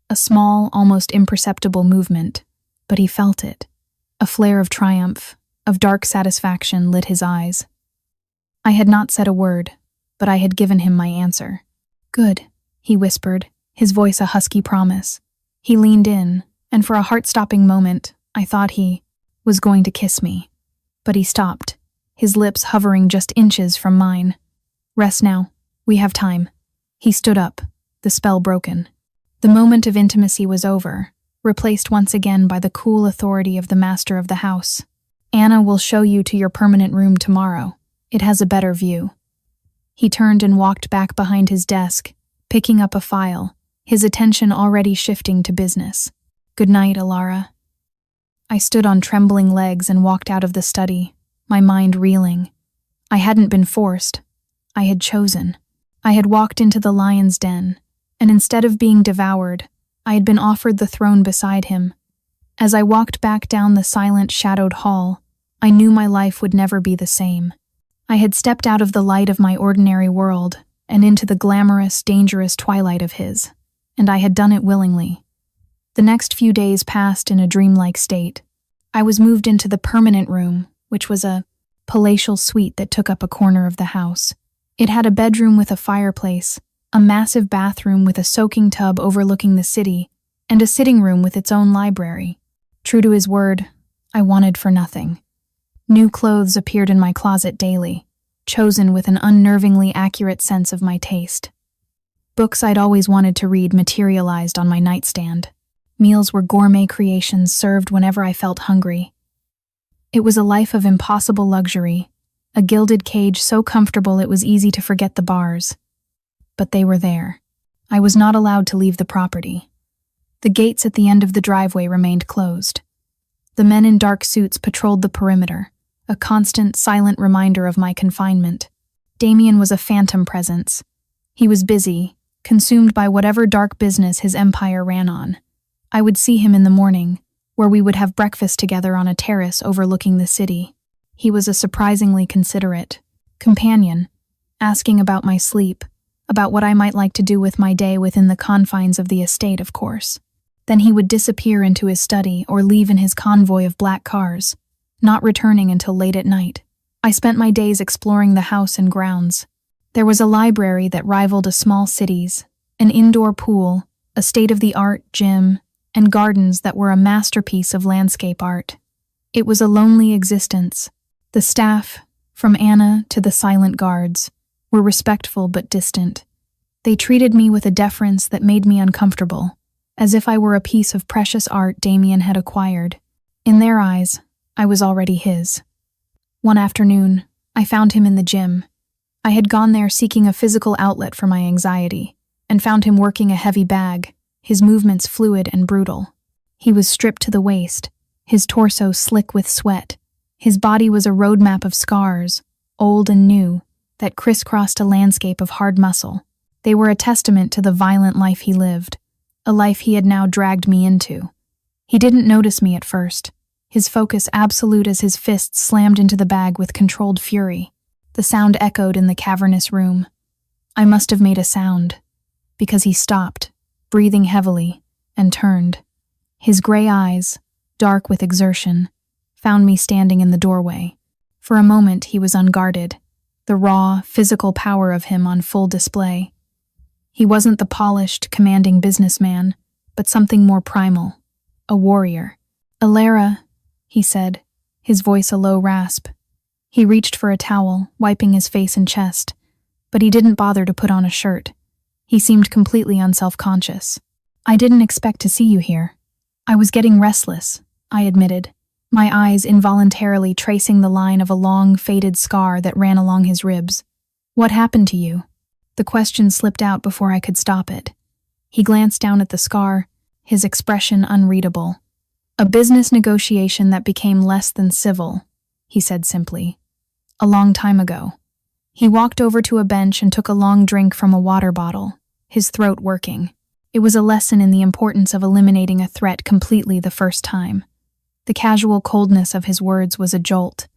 A small, almost imperceptible movement, but he felt it. A flare of triumph, of dark satisfaction lit his eyes. I had not said a word, but I had given him my answer. Good, he whispered, his voice a husky promise. He leaned in, and for a heart-stopping moment, I thought he was going to kiss me. But he stopped, his lips hovering just inches from mine. Rest now, we have time. He stood up, the spell broken. The moment of intimacy was over, replaced once again by the cool authority of the master of the house. Anna will show you to your permanent room tomorrow. It has a better view. He turned and walked back behind his desk, picking up a file, his attention already shifting to business. Good night, Alara. I stood on trembling legs and walked out of the study, my mind reeling. I hadn't been forced. I had chosen. I had walked into the lion's den, and instead of being devoured, I had been offered the throne beside him. As I walked back down the silent, shadowed hall, I knew my life would never be the same. I had stepped out of the light of my ordinary world and into the glamorous, dangerous twilight of his, and I had done it willingly. The next few days passed in a dreamlike state. I was moved into the permanent room, which was a palatial suite that took up a corner of the house. It had a bedroom with a fireplace, a massive bathroom with a soaking tub overlooking the city, and a sitting room with its own library. True to his word, I wanted for nothing. New clothes appeared in my closet daily, chosen with an unnervingly accurate sense of my taste. Books I'd always wanted to read materialized on my nightstand. Meals were gourmet creations served whenever I felt hungry. It was a life of impossible luxury, a gilded cage so comfortable it was easy to forget the bars. But they were there. I was not allowed to leave the property. The gates at the end of the driveway remained closed. The men in dark suits patrolled the perimeter, a constant, silent reminder of my confinement. Damien was a phantom presence. He was busy, consumed by whatever dark business his empire ran on. I would see him in the morning, where we would have breakfast together on a terrace overlooking the city. He was a surprisingly considerate companion, asking about my sleep, about what I might like to do with my day within the confines of the estate, of course. Then he would disappear into his study or leave in his convoy of black cars, not returning until late at night. I spent my days exploring the house and grounds. There was a library that rivaled a small city's, an indoor pool, a state-of-the-art gym, and gardens that were a masterpiece of landscape art. It was a lonely existence. The staff, from Anna to the silent guards, were respectful but distant. They treated me with a deference that made me uncomfortable, as if I were a piece of precious art Damien had acquired. In their eyes, I was already his. One afternoon, I found him in the gym. I had gone there seeking a physical outlet for my anxiety, and found him working a heavy bag, his movements fluid and brutal. He was stripped to the waist, his torso slick with sweat. His body was a roadmap of scars, old and new, that crisscrossed a landscape of hard muscle. They were a testament to the violent life he lived, a life he had now dragged me into. He didn't notice me at first, his focus absolute as his fists slammed into the bag with controlled fury. The sound echoed in the cavernous room. I must have made a sound, because he stopped, breathing heavily, and turned. His gray eyes, dark with exertion, found me standing in the doorway. For a moment he was unguarded, the raw, physical power of him on full display. He wasn't the polished, commanding businessman, but something more primal, a warrior. "Alara," he said, his voice a low rasp. He reached for a towel, wiping his face and chest, but he didn't bother to put on a shirt. He seemed completely unself-conscious. "I didn't expect to see you here. I was getting restless," I admitted, my eyes involuntarily tracing the line of a long, faded scar that ran along his ribs. "What happened to you?" The question slipped out before I could stop it. He glanced down at the scar, his expression unreadable. "A business negotiation that became less than civil," he said simply. "A long time ago." He walked over to a bench and took a long drink from a water bottle, his throat working. It was a lesson in the importance of eliminating a threat completely the first time. The casual coldness of his words was a jolt.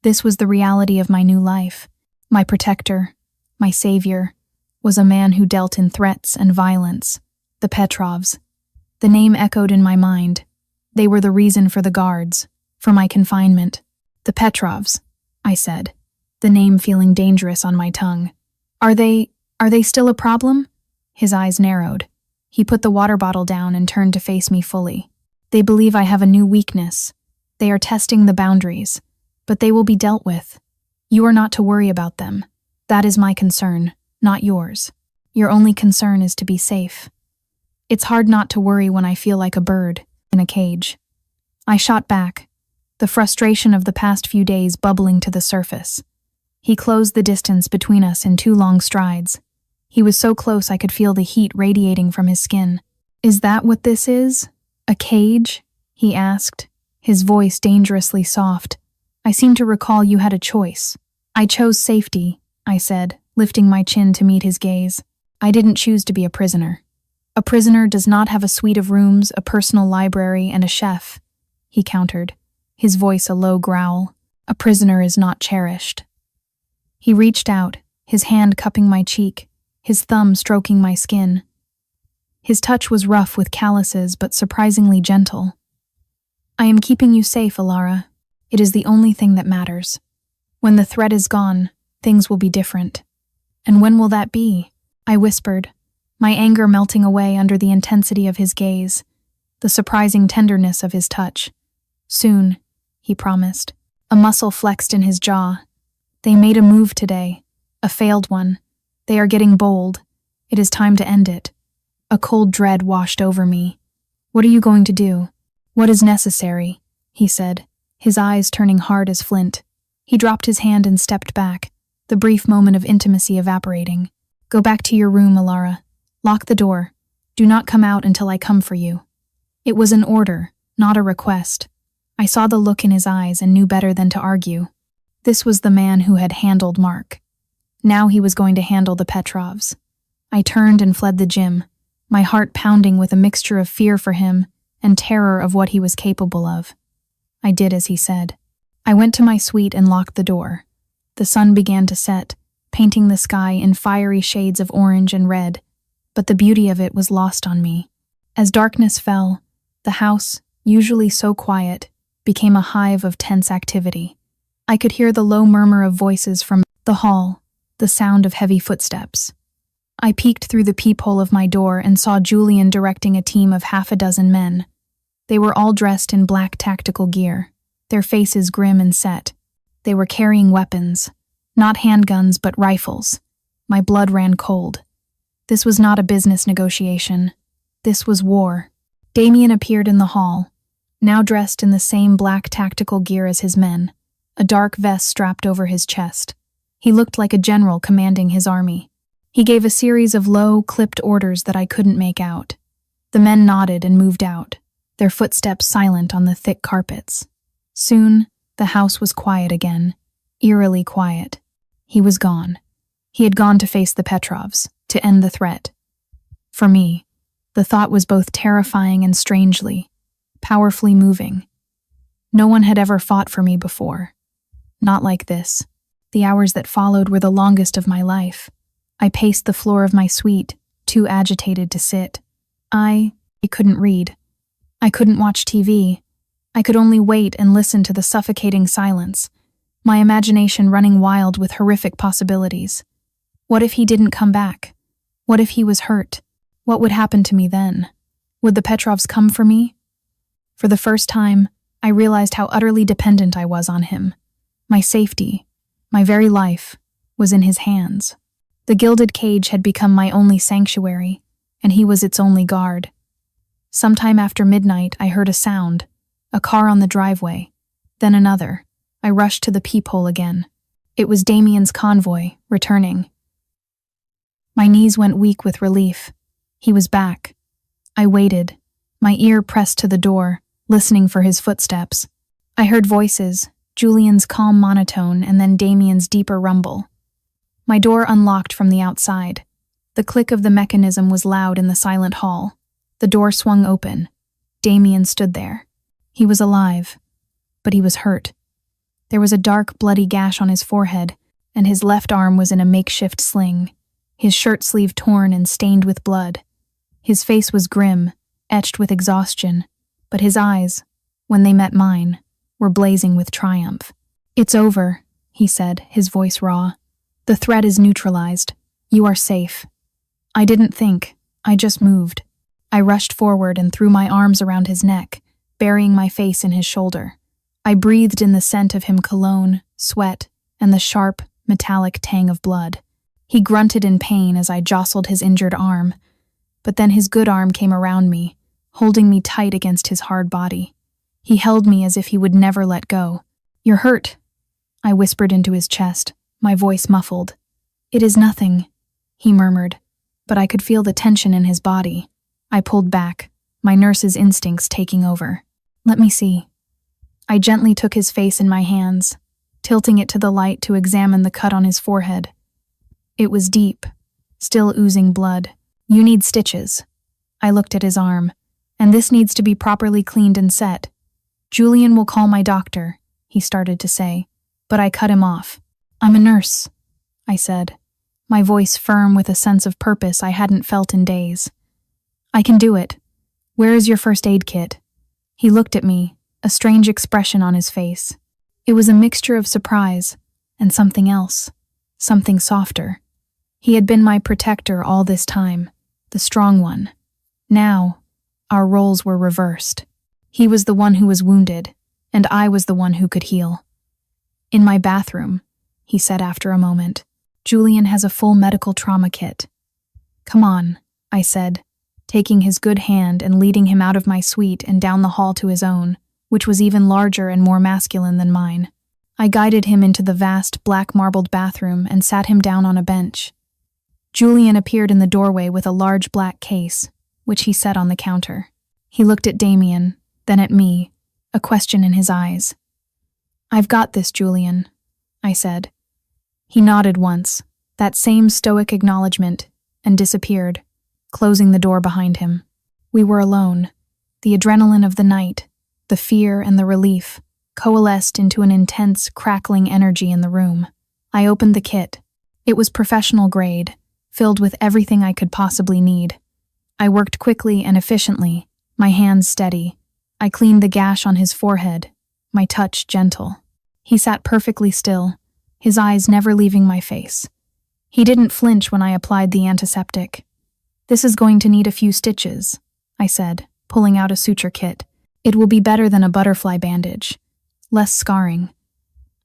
This was the reality of my new life. My protector, my savior, was a man who dealt in threats and violence. The Petrovs. The name echoed in my mind. They were the reason for the guards, for my confinement. "The Petrovs," I said, the name feeling dangerous on my tongue. Are they still a problem?" His eyes narrowed. He put the water bottle down and turned to face me fully. "They believe I have a new weakness. They are testing the boundaries, but they will be dealt with. You are not to worry about them. That is my concern, not yours. Your only concern is to be safe." It's hard not to worry when I feel like a bird in a cage. I shot back, the frustration of the past few days bubbling to the surface. He closed the distance between us in 2 long strides. He was so close I could feel the heat radiating from his skin. "Is that what this is? A cage?" he asked, his voice dangerously soft. "I seem to recall you had a choice." "I chose safety," I said, lifting my chin to meet his gaze. "I didn't choose to be a prisoner." "A prisoner does not have a suite of rooms, a personal library, and a chef," he countered, his voice a low growl. "A prisoner is not cherished." He reached out, his hand cupping my cheek, his thumb stroking my skin. His touch was rough with calluses, but surprisingly gentle. "I am keeping you safe, Alara. It is the only thing that matters. When the threat is gone, things will be different." "And when will that be?" I whispered, my anger melting away under the intensity of his gaze, the surprising tenderness of his touch. "Soon," he promised. A muscle flexed in his jaw. "They made a move today, a failed one. They are getting bold. It is time to end it." A cold dread washed over me. "What are you going to do?" "What is necessary," he said, his eyes turning hard as flint. He dropped his hand and stepped back, the brief moment of intimacy evaporating. "Go back to your room, Alara. Lock the door. Do not come out until I come for you." It was an order, not a request. I saw the look in his eyes and knew better than to argue. This was the man who had handled Mark. Now he was going to handle the Petrovs. I turned and fled the gym, my heart pounding with a mixture of fear for him and terror of what he was capable of. I did as he said. I went to my suite and locked the door. The sun began to set, painting the sky in fiery shades of orange and red, but the beauty of it was lost on me. As darkness fell, the house, usually so quiet, became a hive of tense activity. I could hear the low murmur of voices from the hall, the sound of heavy footsteps. I peeked through the peephole of my door and saw Julian directing a team of 6 men. They were all dressed in black tactical gear, their faces grim and set. They were carrying weapons, not handguns but rifles. My blood ran cold. This was not a business negotiation. This was war. Damien appeared in the hall, now dressed in the same black tactical gear as his men, a dark vest strapped over his chest. He looked like a general commanding his army. He gave a series of low, clipped orders that I couldn't make out. The men nodded and moved out, their footsteps silent on the thick carpets. Soon, the house was quiet again, eerily quiet. He was gone. He had gone to face the Petrovs, to end the threat. For me, the thought was both terrifying and strangely, powerfully moving. No one had ever fought for me before. Not like this. The hours that followed were the longest of my life. I paced the floor of my suite, too agitated to sit. I couldn't read. I couldn't watch TV. I could only wait and listen to the suffocating silence, my imagination running wild with horrific possibilities. What if he didn't come back? What if he was hurt? What would happen to me then? Would the Petrovs come for me? For the first time, I realized how utterly dependent I was on him. My safety, my very life, was in his hands. The gilded cage had become my only sanctuary, and he was its only guard. Sometime after midnight, I heard a sound, a car on the driveway, then another. I rushed to the peephole again. It was Damien's convoy, returning. My knees went weak with relief. He was back. I waited, my ear pressed to the door, listening for his footsteps. I heard voices, Julian's calm monotone and then Damien's deeper rumble. My door unlocked from the outside. The click of the mechanism was loud in the silent hall. The door swung open. Damien stood there. He was alive, but he was hurt. There was a dark, bloody gash on his forehead, and his left arm was in a makeshift sling, his shirt sleeve torn and stained with blood. His face was grim, etched with exhaustion, but his eyes, when they met mine, were blazing with triumph. "It's over," he said, his voice raw. "The threat is neutralized. You are safe." I didn't think, I just moved. I rushed forward and threw my arms around his neck, burying my face in his shoulder. I breathed in the scent of him cologne, sweat, and the sharp, metallic tang of blood. He grunted in pain as I jostled his injured arm, but then his good arm came around me, holding me tight against his hard body. He held me as if he would never let go. "You're hurt," I whispered into his chest, my voice muffled. "It is nothing," he murmured, but I could feel the tension in his body. I pulled back, my nurse's instincts taking over. "Let me see." I gently took his face in my hands, tilting it to the light to examine the cut on his forehead. It was deep, still oozing blood. "You need stitches." I looked at his arm. "And this needs to be properly cleaned and set. Julian will call my doctor," he started to say, but I cut him off. "I'm a nurse," I said, my voice firm with a sense of purpose I hadn't felt in days. "I can do it. Where is your first aid kit?" He looked at me, a strange expression on his face. It was a mixture of surprise and something else, something softer. He had been my protector all this time, the strong one. Now, our roles were reversed. He was the one who was wounded, and I was the one who could heal. "In my bathroom," he said after a moment. "Julian has a full medical trauma kit." "Come on," I said, taking his good hand and leading him out of my suite and down the hall to his own, which was even larger and more masculine than mine. I guided him into the vast, black-marbled bathroom and sat him down on a bench. Julian appeared in the doorway with a large black case, which he set on the counter. He looked at Damien, then at me, a question in his eyes. "I've got this, Julian," I said. He nodded once, that same stoic acknowledgement, and disappeared, closing the door behind him. We were alone. The adrenaline of the night, the fear and the relief, coalesced into an intense, crackling energy in the room. I opened the kit. It was professional grade, filled with everything I could possibly need. I worked quickly and efficiently, my hands steady. I cleaned the gash on his forehead, my touch gentle. He sat perfectly still, his eyes never leaving my face. He didn't flinch when I applied the antiseptic. "This is going to need a few stitches," I said, pulling out a suture kit. "It will be better than a butterfly bandage. Less scarring."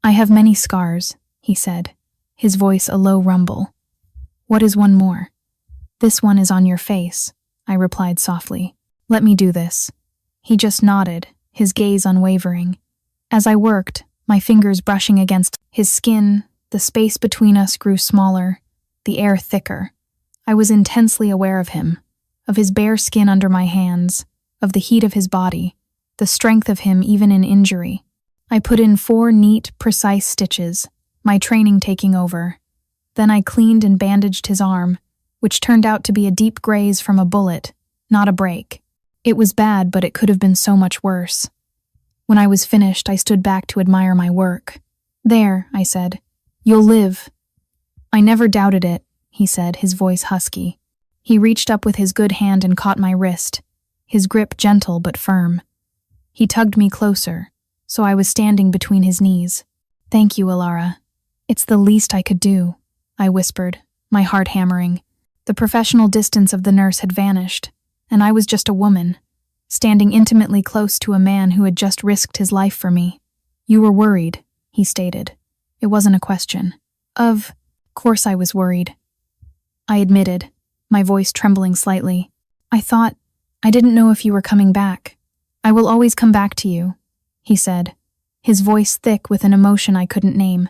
"I have many scars," he said, his voice a low rumble. "What is one more?" "This one is on your face," I replied softly. "Let me do this." He just nodded, his gaze unwavering. As I worked, my fingers brushing against his skin, the space between us grew smaller, the air thicker. I was intensely aware of him, of his bare skin under my hands, of the heat of his body, the strength of him even in injury. I put in 4 neat, precise stitches, my training taking over. Then I cleaned and bandaged his arm, which turned out to be a deep graze from a bullet, not a break. It was bad, but it could have been so much worse. When I was finished, I stood back to admire my work. "There," I said. "You'll live." I never doubted it, he said, his voice husky. He reached up with his good hand and caught my wrist, his grip gentle but firm. He tugged me closer, so I was standing between his knees. "Thank you, Alara. It's the least I could do," I whispered, my heart hammering. The professional distance of the nurse had vanished, and I was just a woman, standing intimately close to a man who had just risked his life for me. "You were worried," he stated. It wasn't a question. Of course I was worried, I admitted, my voice trembling slightly. I didn't know if you were coming back. "I will always come back to you," he said, his voice thick with an emotion I couldn't name.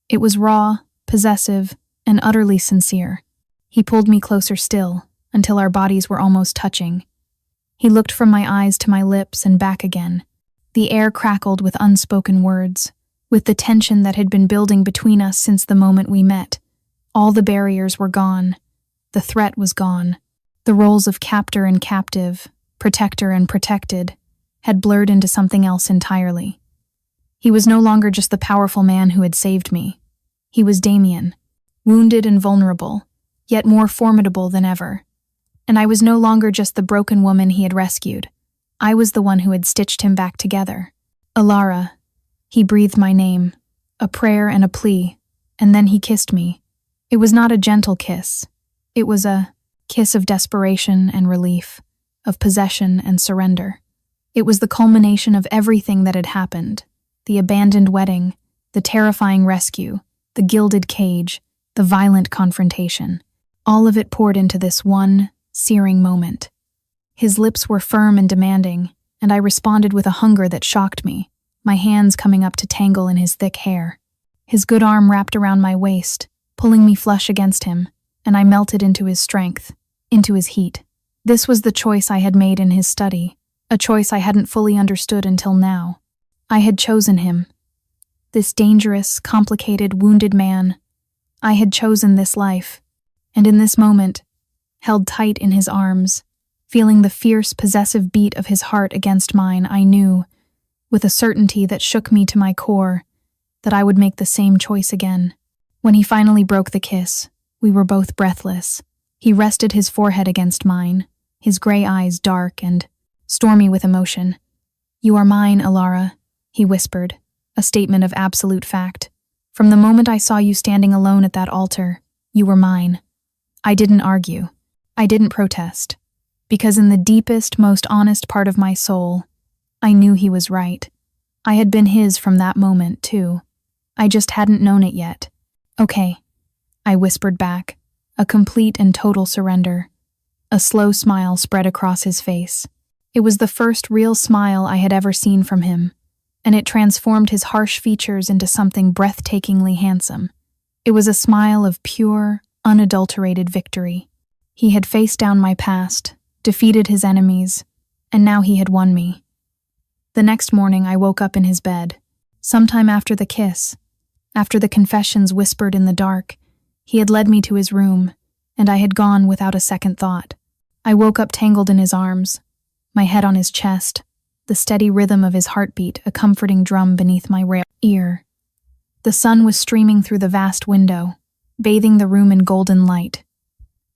It was raw, possessive, and utterly sincere. He pulled me closer still, until our bodies were almost touching. He looked from my eyes to my lips and back again. The air crackled with unspoken words, with the tension that had been building between us since the moment we met. All the barriers were gone. The threat was gone. The roles of captor and captive, protector and protected, had blurred into something else entirely. He was no longer just the powerful man who had saved me. He was Damien, wounded and vulnerable, yet more formidable than ever. And I was no longer just the broken woman he had rescued. I was the one who had stitched him back together. "Alara," he breathed my name, a prayer and a plea, and then he kissed me. It was not a gentle kiss. It was a kiss of desperation and relief, of possession and surrender. It was the culmination of everything that had happened: the abandoned wedding, the terrifying rescue, the gilded cage, the violent confrontation. All of it poured into this one, searing moment. His lips were firm and demanding, and I responded with a hunger that shocked me, my hands coming up to tangle in his thick hair. His good arm wrapped around my waist, pulling me flush against him, and I melted into his strength, into his heat. This was the choice I had made in his study, a choice I hadn't fully understood until now. I had chosen him. This dangerous, complicated, wounded man. I had chosen this life, and in this moment, held tight in his arms, feeling the fierce, possessive beat of his heart against mine, I knew, with a certainty that shook me to my core, that I would make the same choice again. When he finally broke the kiss, we were both breathless. He rested his forehead against mine, his gray eyes dark and stormy with emotion. "You are mine, Alara," he whispered, a statement of absolute fact. "From the moment I saw you standing alone at that altar, you were mine." I didn't argue. I didn't protest. Because in the deepest, most honest part of my soul, I knew he was right. I had been his from that moment, too. I just hadn't known it yet. "Okay," I whispered back, a complete and total surrender. A slow smile spread across his face. It was the first real smile I had ever seen from him, and it transformed his harsh features into something breathtakingly handsome. It was a smile of pure, unadulterated victory. He had faced down my past, defeated his enemies, and now he had won me. The next morning I woke up in his bed. Sometime after the kiss, after the confessions whispered in the dark, he had led me to his room, and I had gone without a second thought. I woke up tangled in his arms, my head on his chest, the steady rhythm of his heartbeat a comforting drum beneath my ear. The sun was streaming through the vast window, bathing the room in golden light.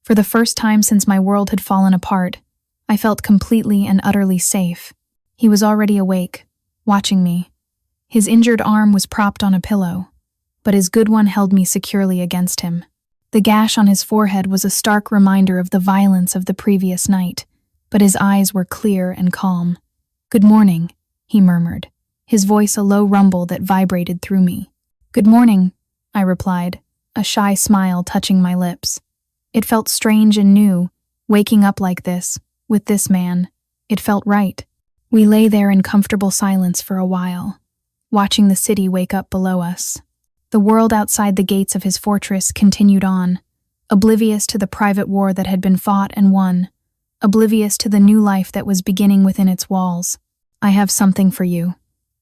For the first time since my world had fallen apart, I felt completely and utterly safe. He was already awake, watching me. His injured arm was propped on a pillow, but his good one held me securely against him. The gash on his forehead was a stark reminder of the violence of the previous night, but his eyes were clear and calm. "Good morning," he murmured, his voice a low rumble that vibrated through me. "Good morning," I replied, a shy smile touching my lips. It felt strange and new, waking up like this, with this man. It felt right. We lay there in comfortable silence for a while, watching the city wake up below us. The world outside the gates of his fortress continued on, oblivious to the private war that had been fought and won, oblivious to the new life that was beginning within its walls. "I have something for you,"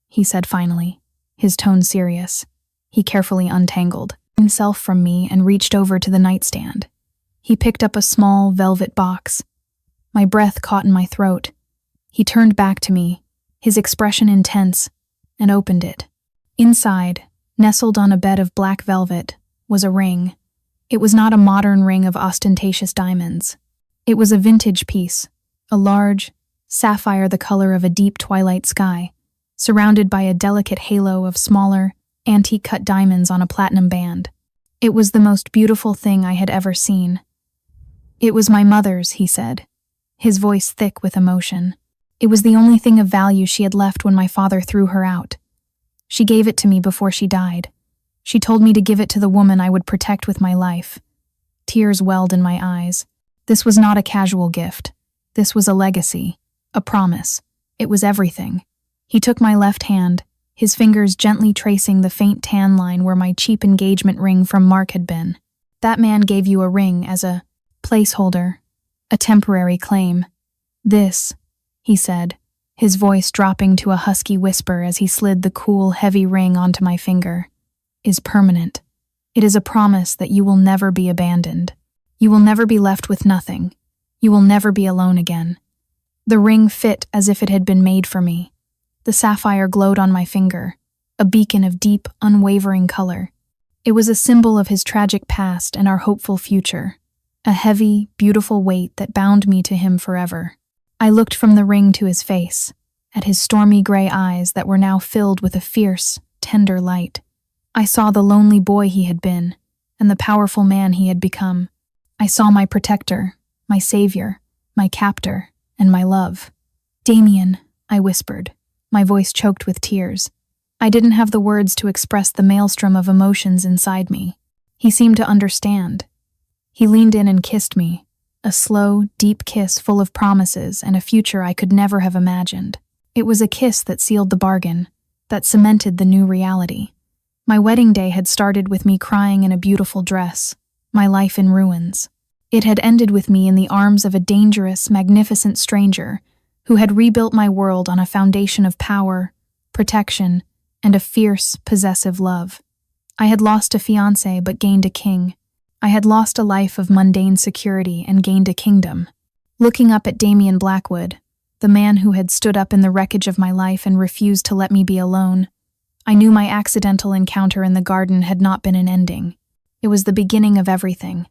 he said finally, his tone serious. He carefully untangled himself from me and reached over to the nightstand. He picked up a small velvet box. My breath caught in my throat. He turned back to me, his expression intense, and opened it. Inside, nestled on a bed of black velvet, was a ring. It was not a modern ring of ostentatious diamonds. It was a vintage piece, a large sapphire the color of a deep twilight sky, surrounded by a delicate halo of smaller, antique-cut diamonds on a platinum band. It was the most beautiful thing I had ever seen. "It was my mother's," he said, his voice thick with emotion. "It was the only thing of value she had left when my father threw her out. She gave it to me before she died. She told me to give it to the woman I would protect with my life." Tears welled in my eyes. This was not a casual gift. This was a legacy, a promise. It was everything. He took my left hand, his fingers gently tracing the faint tan line where my cheap engagement ring from Mark had been. "That man gave you a ring as a placeholder, a temporary claim. This," he said, his voice dropping to a husky whisper as he slid the cool, heavy ring onto my finger, "is permanent. It is a promise that you will never be abandoned. You will never be left with nothing. You will never be alone again." The ring fit as if it had been made for me. The sapphire glowed on my finger, a beacon of deep, unwavering color. It was a symbol of his tragic past and our hopeful future, a heavy, beautiful weight that bound me to him forever. I looked from the ring to his face, at his stormy gray eyes that were now filled with a fierce, tender light. I saw the lonely boy he had been, and the powerful man he had become. I saw my protector, my savior, my captor, and my love. "Damien," I whispered, my voice choked with tears. I didn't have the words to express the maelstrom of emotions inside me. He seemed to understand. He leaned in and kissed me, a slow, deep kiss full of promises and a future I could never have imagined. It was a kiss that sealed the bargain, that cemented the new reality. My wedding day had started with me crying in a beautiful dress, my life in ruins. It had ended with me in the arms of a dangerous, magnificent stranger who had rebuilt my world on a foundation of power, protection, and a fierce, possessive love. I had lost a fiancé but gained a king. I had lost a life of mundane security and gained a kingdom. Looking up at Damien Blackwood, the man who had stood up in the wreckage of my life and refused to let me be alone, I knew my accidental encounter in the garden had not been an ending. It was the beginning of everything.